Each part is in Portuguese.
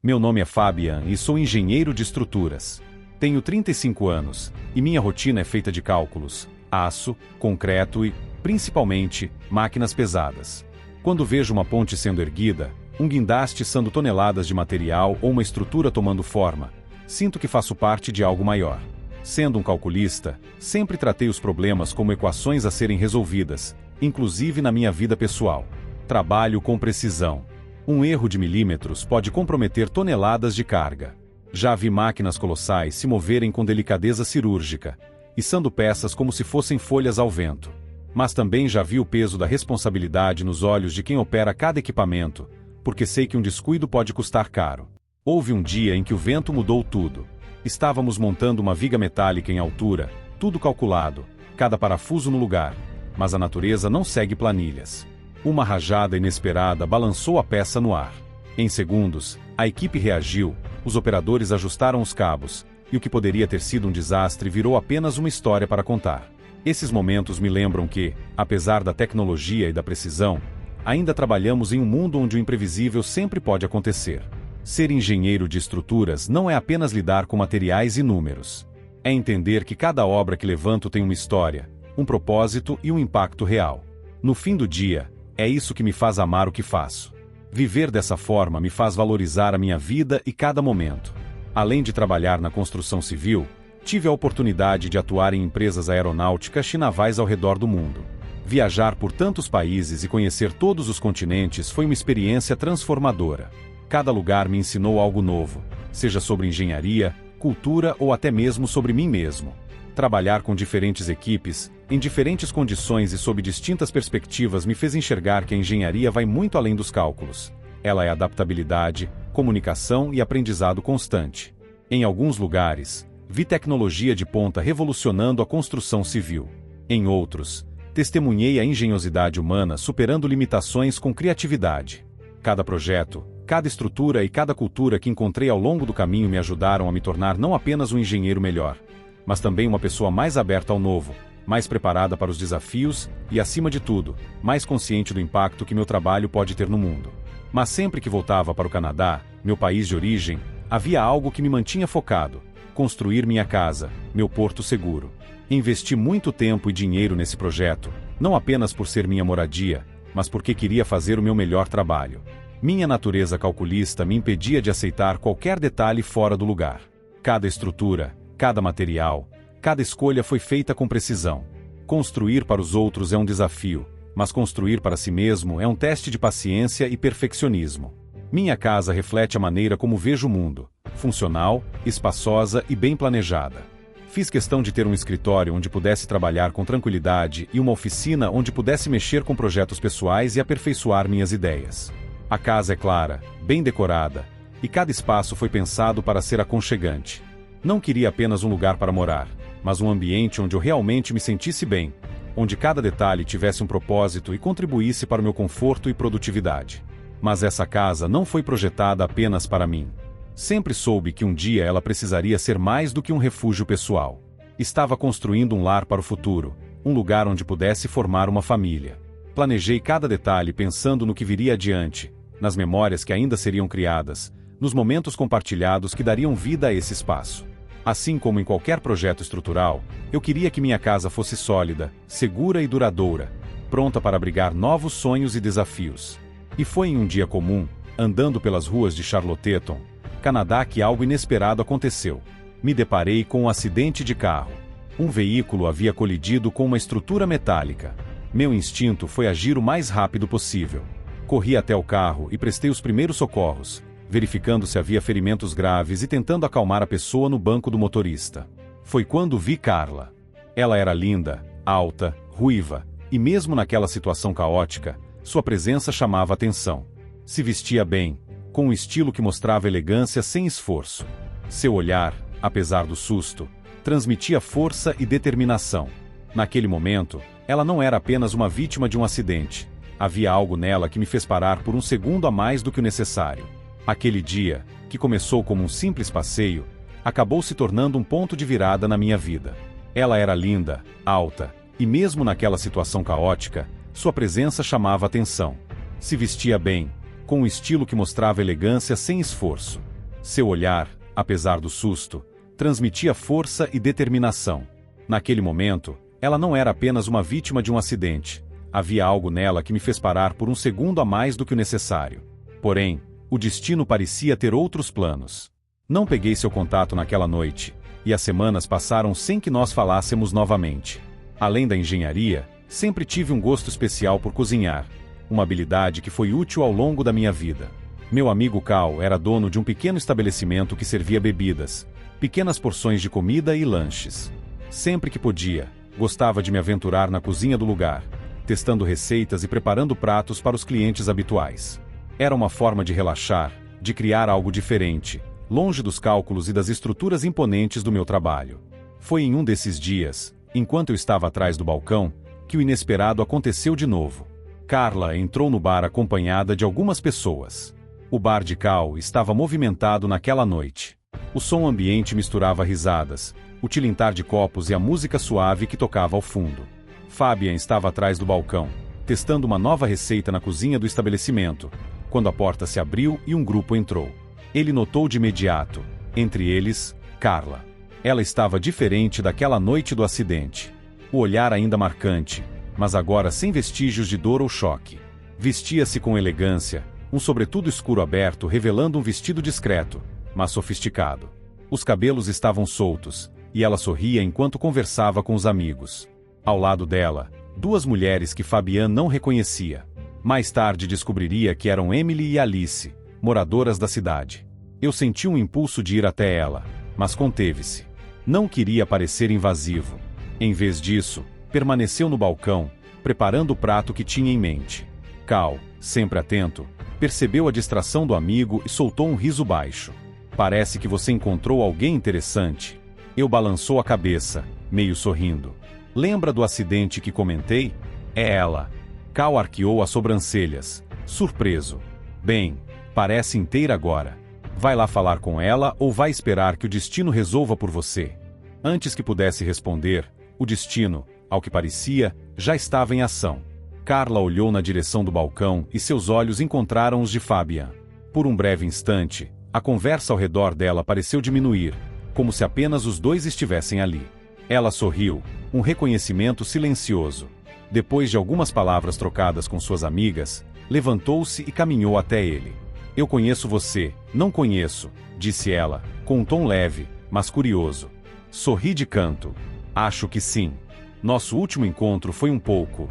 Meu nome é Fabian e sou engenheiro de estruturas. Tenho 35 anos, e minha rotina é feita de cálculos, aço, concreto e, principalmente, máquinas pesadas. Quando vejo uma ponte sendo erguida, um guindaste içando toneladas de material ou uma estrutura tomando forma, sinto que faço parte de algo maior. Sendo um calculista, sempre tratei os problemas como equações a serem resolvidas, inclusive na minha vida pessoal. Trabalho com precisão. Um erro de milímetros pode comprometer toneladas de carga. Já vi máquinas colossais se moverem com delicadeza cirúrgica, içando peças como se fossem folhas ao vento. Mas também já vi o peso da responsabilidade nos olhos de quem opera cada equipamento, porque sei que um descuido pode custar caro. Houve um dia em que o vento mudou tudo. Estávamos montando uma viga metálica em altura, tudo calculado, cada parafuso no lugar, mas a natureza não segue planilhas. Uma rajada inesperada balançou a peça no ar. Em segundos, a equipe reagiu, os operadores ajustaram os cabos, e o que poderia ter sido um desastre virou apenas uma história para contar. Esses momentos me lembram que, apesar da tecnologia e da precisão, ainda trabalhamos em um mundo onde o imprevisível sempre pode acontecer. Ser engenheiro de estruturas não é apenas lidar com materiais e números. É entender que cada obra que levanto tem uma história, um propósito e um impacto real. No fim do dia, é isso que me faz amar o que faço. Viver dessa forma me faz valorizar a minha vida e cada momento. Além de trabalhar na construção civil, tive a oportunidade de atuar em empresas aeronáuticas e navais ao redor do mundo. Viajar por tantos países e conhecer todos os continentes foi uma experiência transformadora. Cada lugar me ensinou algo novo, seja sobre engenharia, cultura ou até mesmo sobre mim mesmo. Trabalhar com diferentes equipes, em diferentes condições e sob distintas perspectivas me fez enxergar que a engenharia vai muito além dos cálculos. Ela é adaptabilidade, comunicação e aprendizado constante. Em alguns lugares, vi tecnologia de ponta revolucionando a construção civil. Em outros, testemunhei a engenhosidade humana superando limitações com criatividade. Cada projeto, cada estrutura e cada cultura que encontrei ao longo do caminho me ajudaram a me tornar não apenas um engenheiro melhor, mas também uma pessoa mais aberta ao novo, mais preparada para os desafios e, acima de tudo, mais consciente do impacto que meu trabalho pode ter no mundo. Mas sempre que voltava para o Canadá, meu país de origem, havia algo que me mantinha focado: construir minha casa, meu porto seguro. Investi muito tempo e dinheiro nesse projeto, não apenas por ser minha moradia, mas porque queria fazer o meu melhor trabalho. Minha natureza calculista me impedia de aceitar qualquer detalhe fora do lugar. Cada estrutura, cada material, cada escolha foi feita com precisão. Construir para os outros é um desafio, mas construir para si mesmo é um teste de paciência e perfeccionismo. Minha casa reflete a maneira como vejo o mundo: funcional, espaçosa e bem planejada. Fiz questão de ter um escritório onde pudesse trabalhar com tranquilidade e uma oficina onde pudesse mexer com projetos pessoais e aperfeiçoar minhas ideias. A casa é clara, bem decorada, e cada espaço foi pensado para ser aconchegante. Não queria apenas um lugar para morar, mas um ambiente onde eu realmente me sentisse bem, onde cada detalhe tivesse um propósito e contribuísse para o meu conforto e produtividade. Mas essa casa não foi projetada apenas para mim. Sempre soube que um dia ela precisaria ser mais do que um refúgio pessoal. Estava construindo um lar para o futuro, um lugar onde pudesse formar uma família. Planejei cada detalhe pensando no que viria adiante, nas memórias que ainda seriam criadas, nos momentos compartilhados que dariam vida a esse espaço. Assim como em qualquer projeto estrutural, eu queria que minha casa fosse sólida, segura e duradoura, pronta para abrigar novos sonhos e desafios. E foi em um dia comum, andando pelas ruas de Charlottetown, Canadá, que algo inesperado aconteceu. Me deparei com um acidente de carro. Um veículo havia colidido com uma estrutura metálica. Meu instinto foi agir o mais rápido possível. Corri até o carro e prestei os primeiros socorros, verificando se havia ferimentos graves e tentando acalmar a pessoa no banco do motorista. Foi quando vi Carla. Ela era linda, alta, ruiva, e mesmo naquela situação caótica, sua presença chamava atenção. Se vestia bem, com um estilo que mostrava elegância sem esforço. Seu olhar, apesar do susto, transmitia força e determinação. Naquele momento, ela não era apenas uma vítima de um acidente. Havia algo nela que me fez parar por um segundo a mais do que o necessário. Aquele dia, que começou como um simples passeio, acabou se tornando um ponto de virada na minha vida. Ela era linda, alta, e mesmo naquela situação caótica, sua presença chamava atenção. Se vestia bem, com um estilo que mostrava elegância sem esforço. Seu olhar, apesar do susto, transmitia força e determinação. Naquele momento, ela não era apenas uma vítima de um acidente. Havia algo nela que me fez parar por um segundo a mais do que o necessário. Porém, o destino parecia ter outros planos. Não peguei seu contato naquela noite, e as semanas passaram sem que nós falássemos novamente. Além da engenharia, sempre tive um gosto especial por cozinhar, uma habilidade que foi útil ao longo da minha vida. Meu amigo Cal era dono de um pequeno estabelecimento que servia bebidas, pequenas porções de comida e lanches. Sempre que podia, gostava de me aventurar na cozinha do lugar, testando receitas e preparando pratos para os clientes habituais. Era uma forma de relaxar, de criar algo diferente, longe dos cálculos e das estruturas imponentes do meu trabalho. Foi em um desses dias, enquanto eu estava atrás do balcão, que o inesperado aconteceu de novo. Carla entrou no bar acompanhada de algumas pessoas. O bar de Cal estava movimentado naquela noite. O som ambiente misturava risadas, o tilintar de copos e a música suave que tocava ao fundo. Fabian estava atrás do balcão, testando uma nova receita na cozinha do estabelecimento, quando a porta se abriu e um grupo entrou. Ele notou de imediato, entre eles, Carla. Ela estava diferente daquela noite do acidente. O olhar ainda marcante, mas agora sem vestígios de dor ou choque. Vestia-se com elegância, um sobretudo escuro aberto revelando um vestido discreto, mas sofisticado. Os cabelos estavam soltos, e ela sorria enquanto conversava com os amigos. Ao lado dela, duas mulheres que Fabian não reconhecia. Mais tarde descobriria que eram Emily e Alice, moradoras da cidade. Eu senti um impulso de ir até ela, mas conteve-se. Não queria parecer invasivo. Em vez disso, permaneceu no balcão, preparando o prato que tinha em mente. Cal, sempre atento, percebeu a distração do amigo e soltou um riso baixo. Parece que você encontrou alguém interessante. Eu balançou a cabeça, meio sorrindo. Lembra do acidente que comentei? É ela. Cal arqueou as sobrancelhas, surpreso. Bem, parece inteira agora. Vai lá falar com ela ou vai esperar que o destino resolva por você? Antes que pudesse responder, o destino, ao que parecia, já estava em ação. Carla olhou na direção do balcão e seus olhos encontraram os de Fabian. Por um breve instante, a conversa ao redor dela pareceu diminuir, como se apenas os dois estivessem ali. Ela sorriu, um reconhecimento silencioso. Depois de algumas palavras trocadas com suas amigas, levantou-se e caminhou até ele. Eu conheço você, não conheço, disse ela, com um tom leve, mas curioso. Sorri de canto. Acho que sim. Nosso último encontro foi um pouco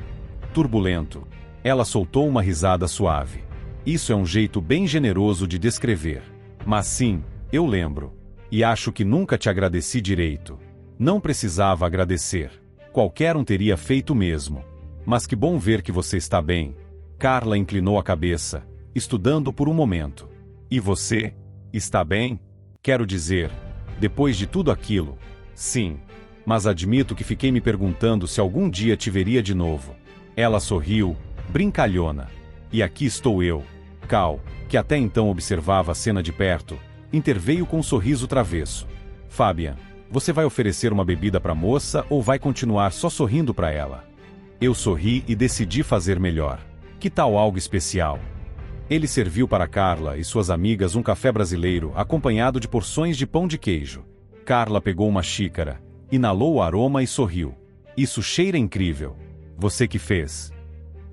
turbulento. Ela soltou uma risada suave. Isso é um jeito bem generoso de descrever. Mas sim, eu lembro. E acho que nunca te agradeci direito. Não precisava agradecer. Qualquer um teria feito o mesmo. Mas que bom ver que você está bem. Carla inclinou a cabeça, estudando por um momento. E você? Está bem? Quero dizer, depois de tudo aquilo, sim. Mas admito que fiquei me perguntando se algum dia te veria de novo. Ela sorriu, brincalhona. E aqui estou eu. Cal, que até então observava a cena de perto, interveio com um sorriso travesso. Fabian, você vai oferecer uma bebida para a moça ou vai continuar só sorrindo para ela? Eu sorri e decidi fazer melhor. Que tal algo especial? Ele serviu para Carla e suas amigas um café brasileiro acompanhado de porções de pão de queijo. Carla pegou uma xícara, inalou o aroma e sorriu. Isso cheira incrível. Você que fez.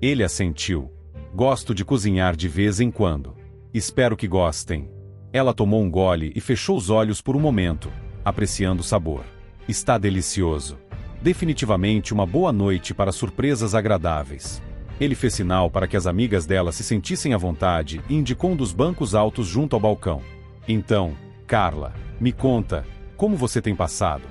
Ele assentiu. Gosto de cozinhar de vez em quando. Espero que gostem. Ela tomou um gole e fechou os olhos por um momento, apreciando o sabor. Está delicioso. Definitivamente uma boa noite para surpresas agradáveis. Ele fez sinal para que as amigas dela se sentissem à vontade e indicou um dos bancos altos junto ao balcão. Então, Carla, me conta, como você tem passado?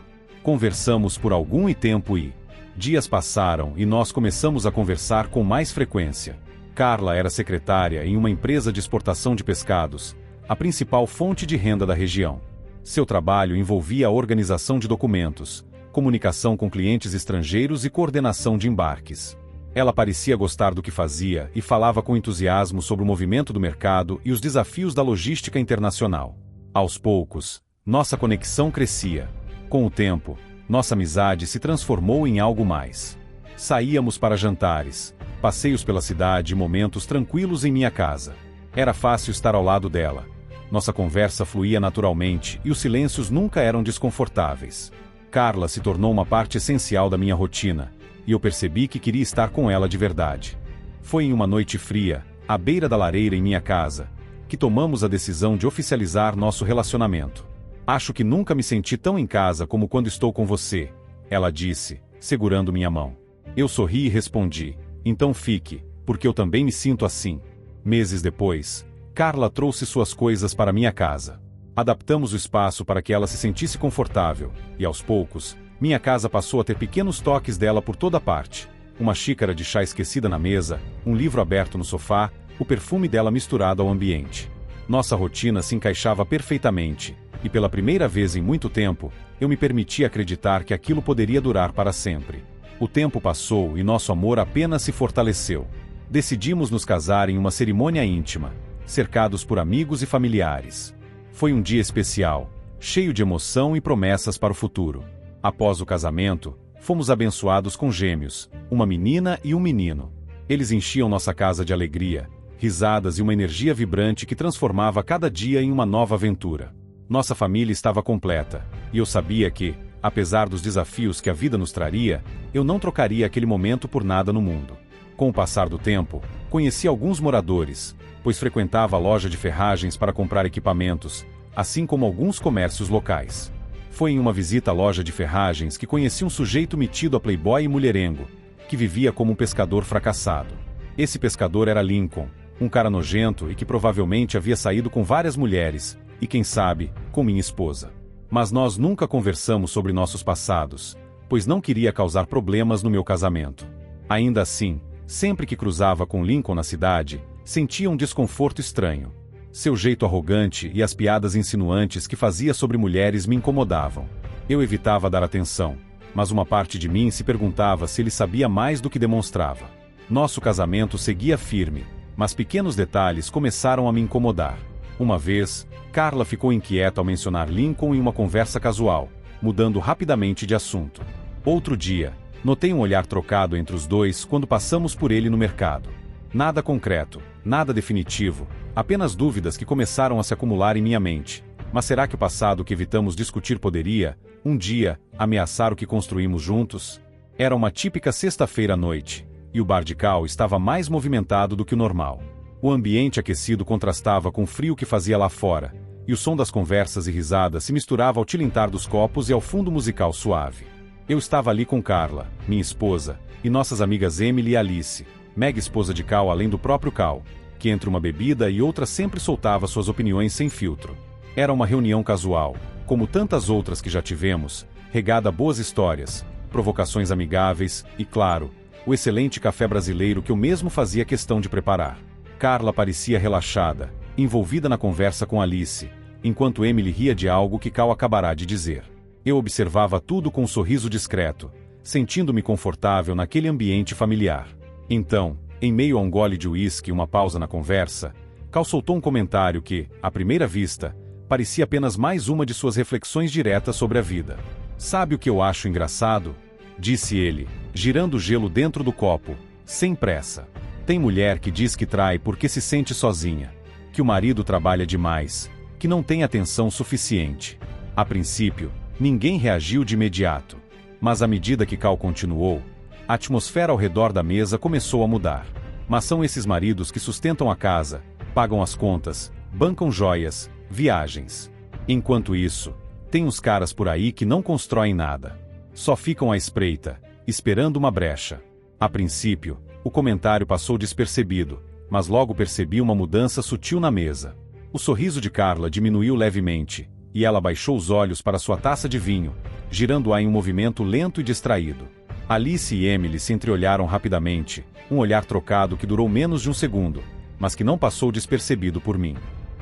Conversamos por algum tempo e dias passaram e nós começamos a conversar com mais frequência. Carla era secretária em uma empresa de exportação de pescados, a principal fonte de renda da região. Seu trabalho envolvia a organização de documentos, comunicação com clientes estrangeiros e coordenação de embarques. Ela parecia gostar do que fazia e falava com entusiasmo sobre o movimento do mercado e os desafios da logística internacional. Aos poucos, nossa conexão crescia. Com o tempo, nossa amizade se transformou em algo mais. Saíamos para jantares, passeios pela cidade e momentos tranquilos em minha casa. Era fácil estar ao lado dela, Nossa conversa fluía naturalmente e os silêncios nunca eram desconfortáveis. Carla se tornou uma parte essencial da minha rotina, e eu percebi que queria estar com ela de verdade. Foi em uma noite fria, à beira da lareira em minha casa, que tomamos a decisão de oficializar nosso relacionamento. Acho que nunca me senti tão em casa como quando estou com você, ela disse, segurando minha mão. Eu sorri e respondi, então fique, porque eu também me sinto assim. Meses depois, Carla trouxe suas coisas para minha casa. Adaptamos o espaço para que ela se sentisse confortável, e aos poucos, minha casa passou a ter pequenos toques dela por toda parte. Uma xícara de chá esquecida na mesa, um livro aberto no sofá, o perfume dela misturado ao ambiente. Nossa rotina se encaixava perfeitamente, e pela primeira vez em muito tempo, eu me permiti acreditar que aquilo poderia durar para sempre. O tempo passou e nosso amor apenas se fortaleceu. Decidimos nos casar em uma cerimônia íntima, cercados por amigos e familiares. Foi um dia especial, cheio de emoção e promessas para o futuro. Após o casamento, fomos abençoados com gêmeos, uma menina e um menino. Eles enchiam nossa casa de alegria, risadas e uma energia vibrante que transformava cada dia em uma nova aventura. Nossa família estava completa, e eu sabia que, apesar dos desafios que a vida nos traria, eu não trocaria aquele momento por nada no mundo. Com o passar do tempo, conheci alguns moradores, pois frequentava a loja de ferragens para comprar equipamentos, assim como alguns comércios locais. Foi em uma visita à loja de ferragens que conheci um sujeito metido a playboy e mulherengo, que vivia como um pescador fracassado. Esse pescador era Lincoln, um cara nojento e que provavelmente havia saído com várias mulheres, e quem sabe, com minha esposa. Mas nós nunca conversamos sobre nossos passados, pois não queria causar problemas no meu casamento. Ainda assim, sempre que cruzava com Lincoln na cidade, sentia um desconforto estranho. Seu jeito arrogante e as piadas insinuantes que fazia sobre mulheres me incomodavam. Eu evitava dar atenção, mas uma parte de mim se perguntava se ele sabia mais do que demonstrava. Nosso casamento seguia firme, mas pequenos detalhes começaram a me incomodar. Uma vez, Carla ficou inquieta ao mencionar Lincoln em uma conversa casual, mudando rapidamente de assunto. Outro dia, notei um olhar trocado entre os dois quando passamos por ele no mercado. Nada concreto, nada definitivo, apenas dúvidas que começaram a se acumular em minha mente. Mas será que o passado que evitamos discutir poderia, um dia, ameaçar o que construímos juntos? Era uma típica sexta-feira à noite, e o bar de Cal estava mais movimentado do que o normal. O ambiente aquecido contrastava com o frio que fazia lá fora, e o som das conversas e risadas se misturava ao tilintar dos copos e ao fundo musical suave. Eu estava ali com Carla, minha esposa, e nossas amigas Emily e Alice, mega esposa de Cal além do próprio Cal, que entre uma bebida e outra sempre soltava suas opiniões sem filtro. Era uma reunião casual, como tantas outras que já tivemos, regada a boas histórias, provocações amigáveis e, claro, o excelente café brasileiro que eu mesmo fazia questão de preparar. Carla parecia relaxada, envolvida na conversa com Alice, enquanto Emily ria de algo que Cal acabará de dizer. Eu observava tudo com um sorriso discreto, sentindo-me confortável naquele ambiente familiar. Então, em meio a um gole de uísque e uma pausa na conversa, Cal soltou um comentário que, à primeira vista, parecia apenas mais uma de suas reflexões diretas sobre a vida. "Sabe o que eu acho engraçado?" disse ele, girando o gelo dentro do copo, sem pressa. "Tem mulher que diz que trai porque se sente sozinha, que o marido trabalha demais, que não tem atenção suficiente." A princípio, ninguém reagiu de imediato, mas à medida que Cal continuou, a atmosfera ao redor da mesa começou a mudar. Mas são esses maridos que sustentam a casa, pagam as contas, bancam joias, viagens. Enquanto isso, tem uns caras por aí que não constroem nada. Só ficam à espreita, esperando uma brecha. A princípio, o comentário passou despercebido, mas logo percebi uma mudança sutil na mesa. O sorriso de Carla diminuiu levemente, e ela baixou os olhos para sua taça de vinho, girando-a em um movimento lento e distraído. Alice e Emily se entreolharam rapidamente, um olhar trocado que durou menos de um segundo, mas que não passou despercebido por mim.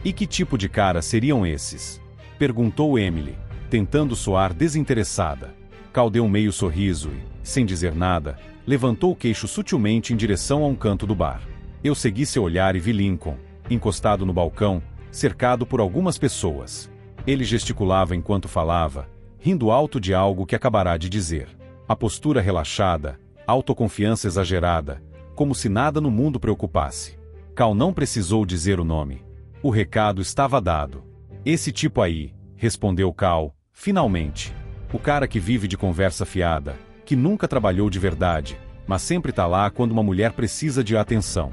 "E que tipo de cara seriam esses?" perguntou Emily, tentando soar desinteressada. Cal deu um meio sorriso e, sem dizer nada, levantou o queixo sutilmente em direção a um canto do bar. Eu segui seu olhar e vi Lincoln, encostado no balcão, cercado por algumas pessoas. Ele gesticulava enquanto falava, rindo alto de algo que acabará de dizer. A postura relaxada, a autoconfiança exagerada, como se nada no mundo preocupasse. Cal não precisou dizer o nome. O recado estava dado. Esse tipo aí, respondeu Cal, finalmente. O cara que vive de conversa fiada, que nunca trabalhou de verdade, mas sempre tá lá quando uma mulher precisa de atenção.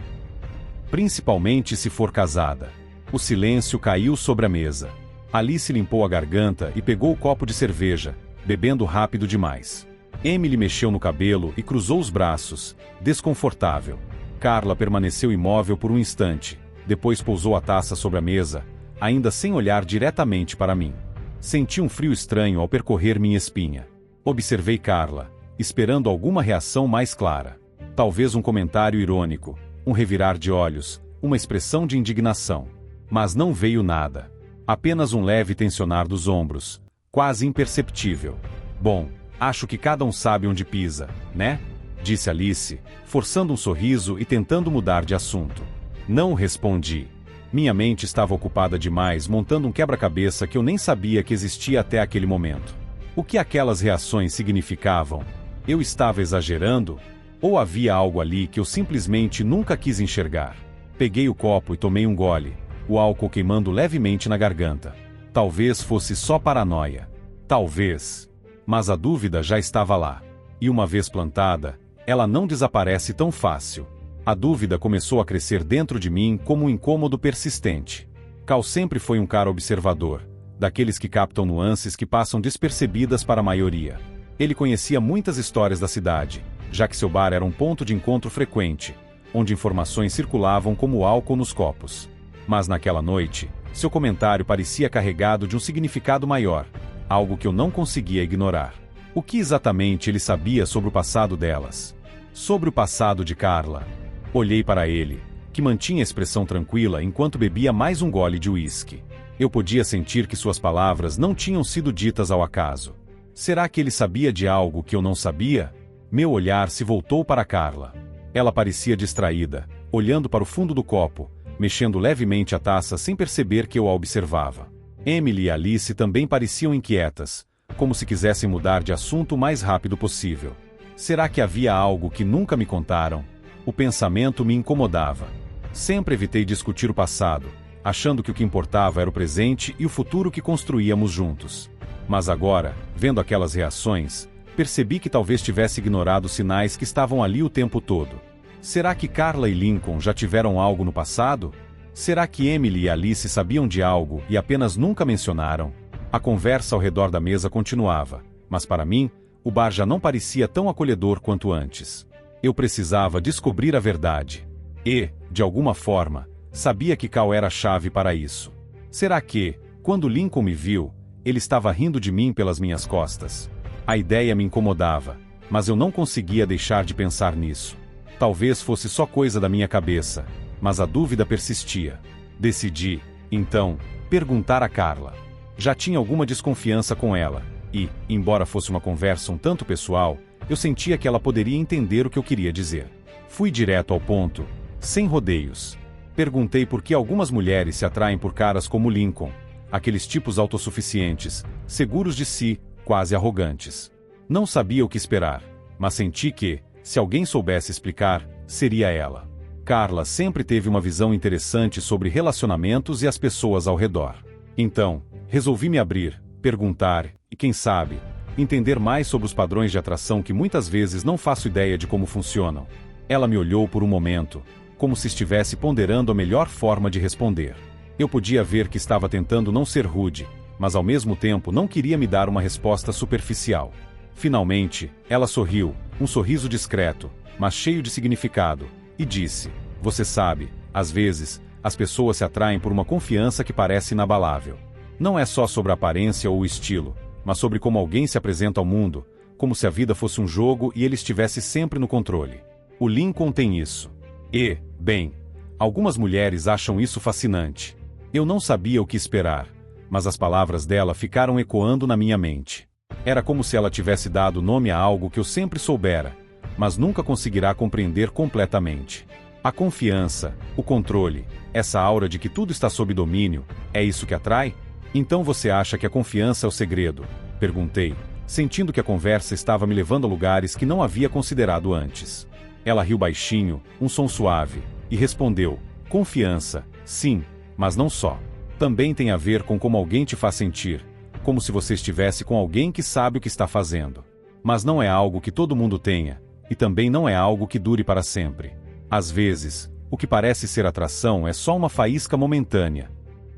Principalmente se for casada. O silêncio caiu sobre a mesa. Alice limpou a garganta e pegou o copo de cerveja, bebendo rápido demais. Emily mexeu no cabelo e cruzou os braços, desconfortável. Carla permaneceu imóvel por um instante, depois pousou a taça sobre a mesa, ainda sem olhar diretamente para mim. Senti um frio estranho ao percorrer minha espinha. Observei Carla, esperando alguma reação mais clara. Talvez um comentário irônico, um revirar de olhos, uma expressão de indignação. Mas não veio nada. Apenas um leve tensionar dos ombros, quase imperceptível. Bom, acho que cada um sabe onde pisa, né? Disse Alice, forçando um sorriso e tentando mudar de assunto. Não respondi. Minha mente estava ocupada demais montando um quebra-cabeça que eu nem sabia que existia até aquele momento. O que aquelas reações significavam? Eu estava exagerando? Ou havia algo ali que eu simplesmente nunca quis enxergar? Peguei o copo e tomei um gole, o álcool queimando levemente na garganta. Talvez fosse só paranoia. Talvez. Mas a dúvida já estava lá. E uma vez plantada, ela não desaparece tão fácil. A dúvida começou a crescer dentro de mim como um incômodo persistente. Cal sempre foi um cara observador, daqueles que captam nuances que passam despercebidas para a maioria. Ele conhecia muitas histórias da cidade, já que seu bar era um ponto de encontro frequente, onde informações circulavam como álcool nos copos. Mas naquela noite, seu comentário parecia carregado de um significado maior, algo que eu não conseguia ignorar. O que exatamente ele sabia sobre o passado delas? Sobre o passado de Carla? Olhei para ele, que mantinha a expressão tranquila enquanto bebia mais um gole de uísque. Eu podia sentir que suas palavras não tinham sido ditas ao acaso. Será que ele sabia de algo que eu não sabia? Meu olhar se voltou para Carla. Ela parecia distraída, olhando para o fundo do copo, mexendo levemente a taça sem perceber que eu a observava. Emily e Alice também pareciam inquietas, como se quisessem mudar de assunto o mais rápido possível. Será que havia algo que nunca me contaram? O pensamento me incomodava. Sempre evitei discutir o passado, achando que o que importava era o presente e o futuro que construíamos juntos. Mas agora, vendo aquelas reações, percebi que talvez tivesse ignorado os sinais que estavam ali o tempo todo. Será que Carla e Lincoln já tiveram algo no passado? Será que Emily e Alice sabiam de algo e apenas nunca mencionaram? A conversa ao redor da mesa continuava, mas para mim, o bar já não parecia tão acolhedor quanto antes. Eu precisava descobrir a verdade. E, de alguma forma, sabia que Cal era a chave para isso. Será que, quando Lincoln me viu, ele estava rindo de mim pelas minhas costas? A ideia me incomodava, mas eu não conseguia deixar de pensar nisso. Talvez fosse só coisa da minha cabeça, mas a dúvida persistia. Decidi, então, perguntar a Carla. Já tinha alguma desconfiança com ela, e, embora fosse uma conversa um tanto pessoal, eu sentia que ela poderia entender o que eu queria dizer. Fui direto ao ponto, sem rodeios. Perguntei por que algumas mulheres se atraem por caras como Lincoln, aqueles tipos autossuficientes, seguros de si, quase arrogantes. Não sabia o que esperar, mas senti que, se alguém soubesse explicar, seria ela. Carla sempre teve uma visão interessante sobre relacionamentos e as pessoas ao redor. Então, resolvi me abrir, perguntar, e quem sabe, entender mais sobre os padrões de atração que muitas vezes não faço ideia de como funcionam. Ela me olhou por um momento, como se estivesse ponderando a melhor forma de responder. Eu podia ver que estava tentando não ser rude, mas ao mesmo tempo não queria me dar uma resposta superficial. Finalmente, ela sorriu, um sorriso discreto, mas cheio de significado, e disse: "Você sabe, às vezes, as pessoas se atraem por uma confiança que parece inabalável. Não é só sobre a aparência ou o estilo, mas sobre como alguém se apresenta ao mundo, como se a vida fosse um jogo e ele estivesse sempre no controle. O Lincoln tem isso. E, bem, algumas mulheres acham isso fascinante. Eu não sabia o que esperar, mas as palavras dela ficaram ecoando na minha mente. Era como se ela tivesse dado nome a algo que eu sempre soubera, mas nunca conseguirá compreender completamente. A confiança, o controle, essa aura de que tudo está sob domínio, é isso que atrai? Então você acha que a confiança é o segredo? Perguntei, sentindo que a conversa estava me levando a lugares que não havia considerado antes. Ela riu baixinho, um som suave, e respondeu: "Confiança, sim, Mas não só. Também tem a ver com como alguém te faz sentir, como se você estivesse com alguém que sabe o que está fazendo. Mas não é algo que todo mundo tenha, e também não é algo que dure para sempre. Às vezes, o que parece ser atração é só uma faísca momentânea.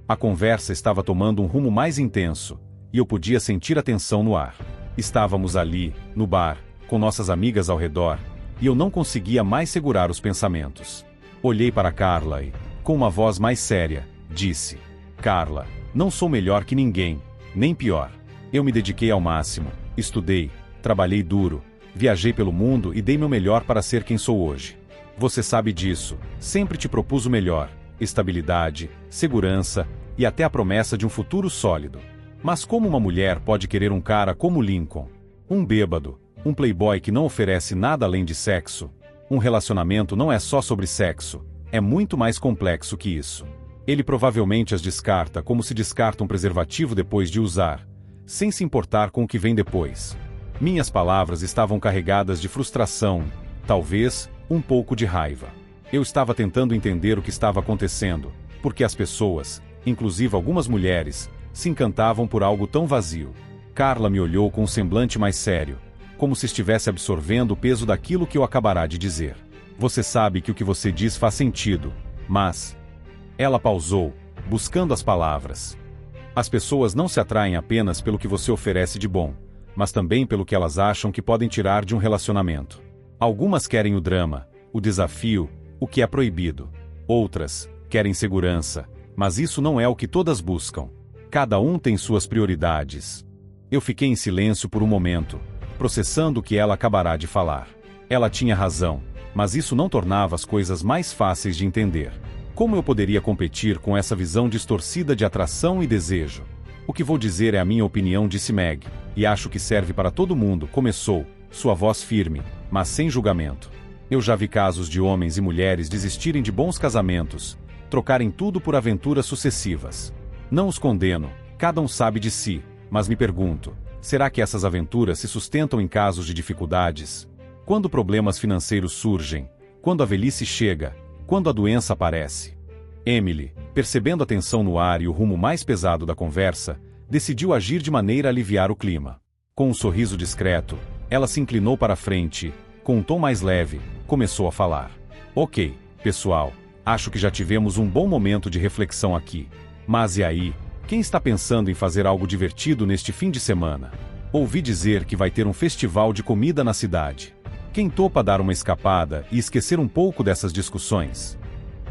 A conversa estava tomando um rumo mais intenso, e eu podia sentir a tensão no ar. Estávamos ali, no bar, com nossas amigas ao redor, e eu não conseguia mais segurar os pensamentos. Olhei para Carla e, com uma voz mais séria, disse: Carla, não sou melhor que ninguém, nem pior. Eu me dediquei ao máximo, estudei, trabalhei duro, viajei pelo mundo e dei meu melhor para ser quem sou hoje. Você sabe disso, sempre te propus o melhor, estabilidade, segurança e até a promessa de um futuro sólido. Mas como uma mulher pode querer um cara como Lincoln? Um bêbado, um playboy que não oferece nada além de sexo? Um relacionamento não é só sobre sexo, é muito mais complexo que isso. Ele provavelmente as descarta como se descarta um preservativo depois de usar, sem se importar com o que vem depois. Minhas palavras estavam carregadas de frustração, talvez um pouco de raiva. Eu estava tentando entender o que estava acontecendo, porque as pessoas, inclusive algumas mulheres, se encantavam por algo tão vazio. Carla me olhou com um semblante mais sério, como se estivesse absorvendo o peso daquilo que eu acabará de dizer. Você sabe que o que você diz faz sentido, mas... Ela pausou, buscando as palavras. As pessoas não se atraem apenas pelo que você oferece de bom, mas também pelo que elas acham que podem tirar de um relacionamento. Algumas querem o drama, o desafio, o que é proibido. Outras querem segurança, mas isso não é o que todas buscam. Cada um tem suas prioridades. Eu fiquei em silêncio por um momento, processando o que ela acabará de falar. Ela tinha razão, mas isso não tornava as coisas mais fáceis de entender. Como eu poderia competir com essa visão distorcida de atração e desejo? O que vou dizer é a minha opinião, disse Meg, e acho que serve para todo mundo, começou, sua voz firme, mas sem julgamento. Eu já vi casos de homens e mulheres desistirem de bons casamentos, trocarem tudo por aventuras sucessivas. Não os condeno, cada um sabe de si, mas me pergunto, será que essas aventuras se sustentam em casos de dificuldades? Quando problemas financeiros surgem? Quando a velhice chega? Quando a doença aparece? Emily, percebendo a tensão no ar e o rumo mais pesado da conversa, decidiu agir de maneira a aliviar o clima. Com um sorriso discreto, ela se inclinou para a frente, com um tom mais leve, começou a falar. Ok, pessoal, acho que já tivemos um bom momento de reflexão aqui. Mas e aí? Quem está pensando em fazer algo divertido neste fim de semana? Ouvi dizer que vai ter um festival de comida na cidade. Quem topa dar uma escapada e esquecer um pouco dessas discussões?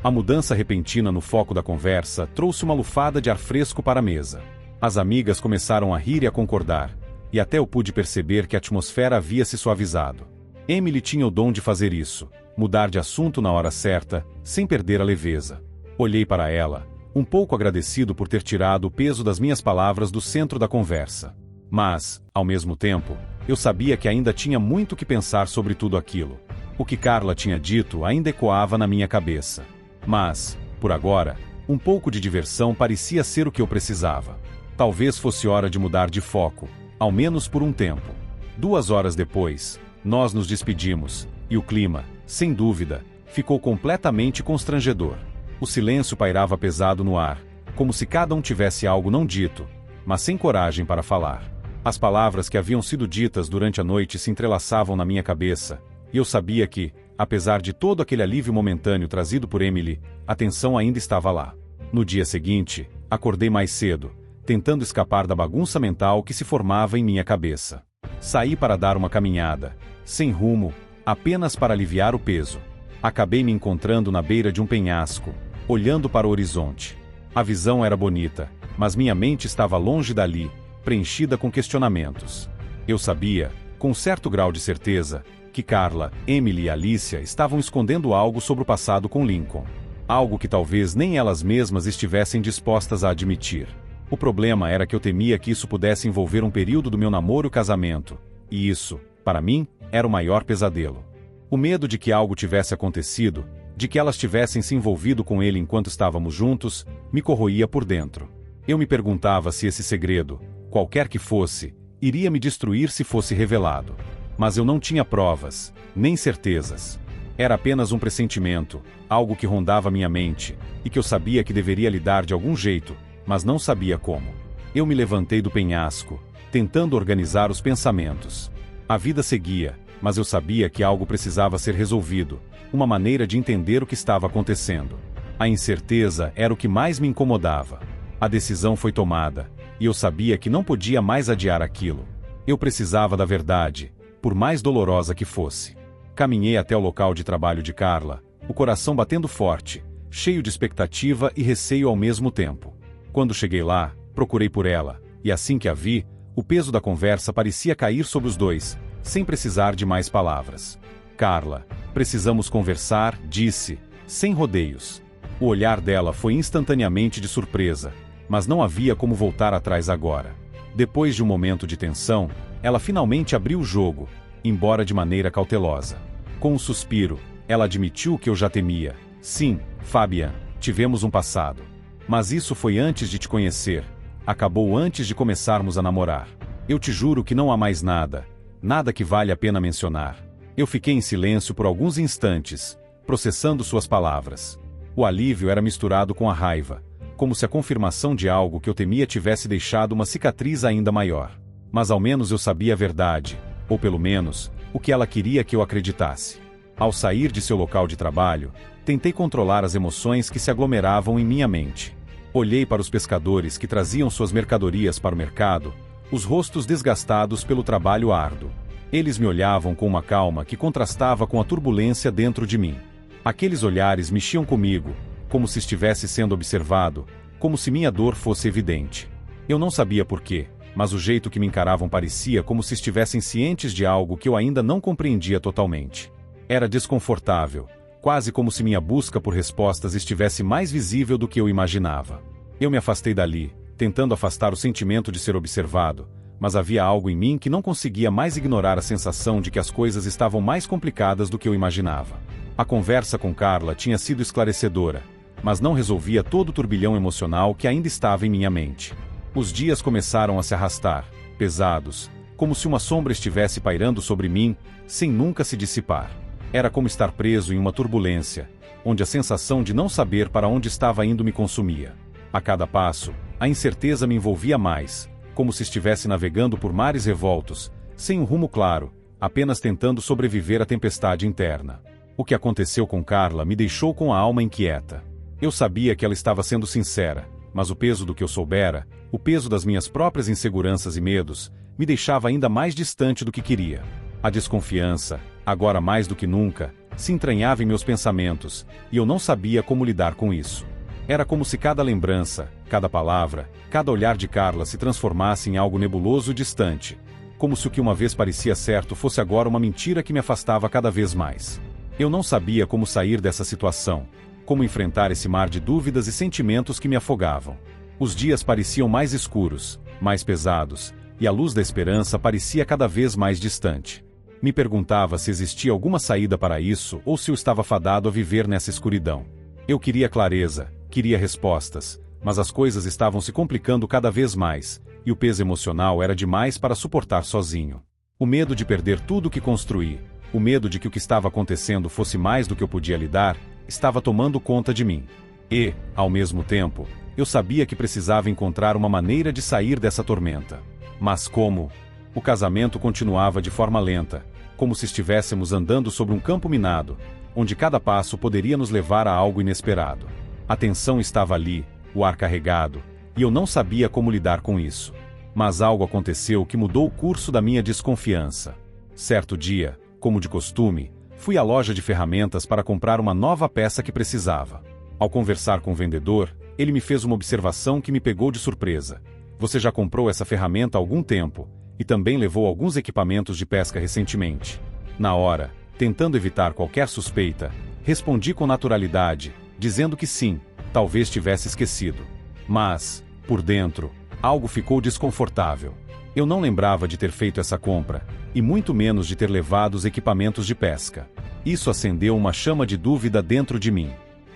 A mudança repentina no foco da conversa trouxe uma lufada de ar fresco para a mesa. As amigas começaram a rir e a concordar, e até eu pude perceber que a atmosfera havia se suavizado. Emily tinha o dom de fazer isso, mudar de assunto na hora certa, sem perder a leveza. Olhei para ela, um pouco agradecido por ter tirado o peso das minhas palavras do centro da conversa. Mas, ao mesmo tempo, eu sabia que ainda tinha muito que pensar sobre tudo aquilo. O que Carla tinha dito ainda ecoava na minha cabeça. Mas, por agora, um pouco de diversão parecia ser o que eu precisava. Talvez fosse hora de mudar de foco, ao menos por um tempo. 2 horas depois, nós nos despedimos, e o clima, sem dúvida, ficou completamente constrangedor. O silêncio pairava pesado no ar, como se cada um tivesse algo não dito, mas sem coragem para falar. As palavras que haviam sido ditas durante a noite se entrelaçavam na minha cabeça, e eu sabia que, apesar de todo aquele alívio momentâneo trazido por Emily, a tensão ainda estava lá. No dia seguinte, acordei mais cedo, tentando escapar da bagunça mental que se formava em minha cabeça. Saí para dar uma caminhada, sem rumo, apenas para aliviar o peso. Acabei me encontrando na beira de um penhasco, olhando para o horizonte. A visão era bonita, mas minha mente estava longe dali, preenchida com questionamentos. Eu sabia, com certo grau de certeza, que Carla, Emily e Alicia estavam escondendo algo sobre o passado com Lincoln. Algo que talvez nem elas mesmas estivessem dispostas a admitir. O problema era que eu temia que isso pudesse envolver um período do meu namoro e casamento, e isso, para mim, era o maior pesadelo. O medo de que algo tivesse acontecido, de que elas tivessem se envolvido com ele enquanto estávamos juntos, me corroía por dentro. Eu me perguntava se esse segredo, qualquer que fosse, iria me destruir se fosse revelado. Mas eu não tinha provas, nem certezas. Era apenas um pressentimento, algo que rondava minha mente, e que eu sabia que deveria lidar de algum jeito, mas não sabia como. Eu me levantei do penhasco, tentando organizar os pensamentos. A vida seguia, mas eu sabia que algo precisava ser resolvido, uma maneira de entender o que estava acontecendo. A incerteza era o que mais me incomodava. A decisão foi tomada, e eu sabia que não podia mais adiar aquilo. Eu precisava da verdade, por mais dolorosa que fosse. Caminhei até o local de trabalho de Carla, o coração batendo forte, cheio de expectativa e receio ao mesmo tempo. Quando cheguei lá, procurei por ela, e assim que a vi, o peso da conversa parecia cair sobre os dois, sem precisar de mais palavras. Carla, precisamos conversar, disse, sem rodeios. O olhar dela foi instantaneamente de surpresa, mas não havia como voltar atrás agora. Depois de um momento de tensão, ela finalmente abriu o jogo, embora de maneira cautelosa. Com um suspiro, ela admitiu o que eu já temia. Sim, Fabian, tivemos um passado. Mas isso foi antes de te conhecer. Acabou antes de começarmos a namorar. Eu te juro que não há mais nada, nada que vale a pena mencionar. Eu fiquei em silêncio por alguns instantes, processando suas palavras. O alívio era misturado com a raiva, como se a confirmação de algo que eu temia tivesse deixado uma cicatriz ainda maior. Mas ao menos eu sabia a verdade, ou pelo menos, o que ela queria que eu acreditasse. Ao sair de seu local de trabalho, tentei controlar as emoções que se aglomeravam em minha mente. Olhei para os pescadores que traziam suas mercadorias para o mercado, os rostos desgastados pelo trabalho árduo. Eles me olhavam com uma calma que contrastava com a turbulência dentro de mim. Aqueles olhares mexiam comigo, como se estivesse sendo observado, como se minha dor fosse evidente. Eu não sabia porquê, mas o jeito que me encaravam parecia como se estivessem cientes de algo que eu ainda não compreendia totalmente. Era desconfortável, quase como se minha busca por respostas estivesse mais visível do que eu imaginava. Eu me afastei dali, tentando afastar o sentimento de ser observado, mas havia algo em mim que não conseguia mais ignorar a sensação de que as coisas estavam mais complicadas do que eu imaginava. A conversa com Carla tinha sido esclarecedora, mas não resolvia todo o turbilhão emocional que ainda estava em minha mente. Os dias começaram a se arrastar, pesados, como se uma sombra estivesse pairando sobre mim, sem nunca se dissipar. Era como estar preso em uma turbulência, onde a sensação de não saber para onde estava indo me consumia. A cada passo, a incerteza me envolvia mais, como se estivesse navegando por mares revoltos, sem um rumo claro, apenas tentando sobreviver à tempestade interna. O que aconteceu com Carla me deixou com a alma inquieta. Eu sabia que ela estava sendo sincera, mas o peso do que eu soubera, o peso das minhas próprias inseguranças e medos, me deixava ainda mais distante do que queria. A desconfiança, agora mais do que nunca, se entranhava em meus pensamentos, e eu não sabia como lidar com isso. Era como se cada lembrança, cada palavra, cada olhar de Carla se transformasse em algo nebuloso e distante, como se o que uma vez parecia certo fosse agora uma mentira que me afastava cada vez mais. Eu não sabia como sair dessa situação, como enfrentar esse mar de dúvidas e sentimentos que me afogavam. Os dias pareciam mais escuros, mais pesados, e a luz da esperança parecia cada vez mais distante. Me perguntava se existia alguma saída para isso ou se eu estava fadado a viver nessa escuridão. Eu queria clareza, queria respostas, mas as coisas estavam se complicando cada vez mais, e o peso emocional era demais para suportar sozinho. O medo de perder tudo o que construí, o medo de que o que estava acontecendo fosse mais do que eu podia lidar, estava tomando conta de mim. E, ao mesmo tempo, eu sabia que precisava encontrar uma maneira de sair dessa tormenta. Mas como? O casamento continuava de forma lenta, como se estivéssemos andando sobre um campo minado, onde cada passo poderia nos levar a algo inesperado. A tensão estava ali, o ar carregado, e eu não sabia como lidar com isso. Mas algo aconteceu que mudou o curso da minha desconfiança. Certo dia, como de costume, fui à loja de ferramentas para comprar uma nova peça que precisava. Ao conversar com o vendedor, ele me fez uma observação que me pegou de surpresa. Você já comprou essa ferramenta há algum tempo, e também levou alguns equipamentos de pesca recentemente. Na hora, tentando evitar qualquer suspeita, respondi com naturalidade, dizendo que sim, talvez tivesse esquecido. Mas, por dentro, algo ficou desconfortável. Eu não lembrava de ter feito essa compra, e muito menos de ter levado os equipamentos de pesca. Isso acendeu uma chama de dúvida dentro de mim.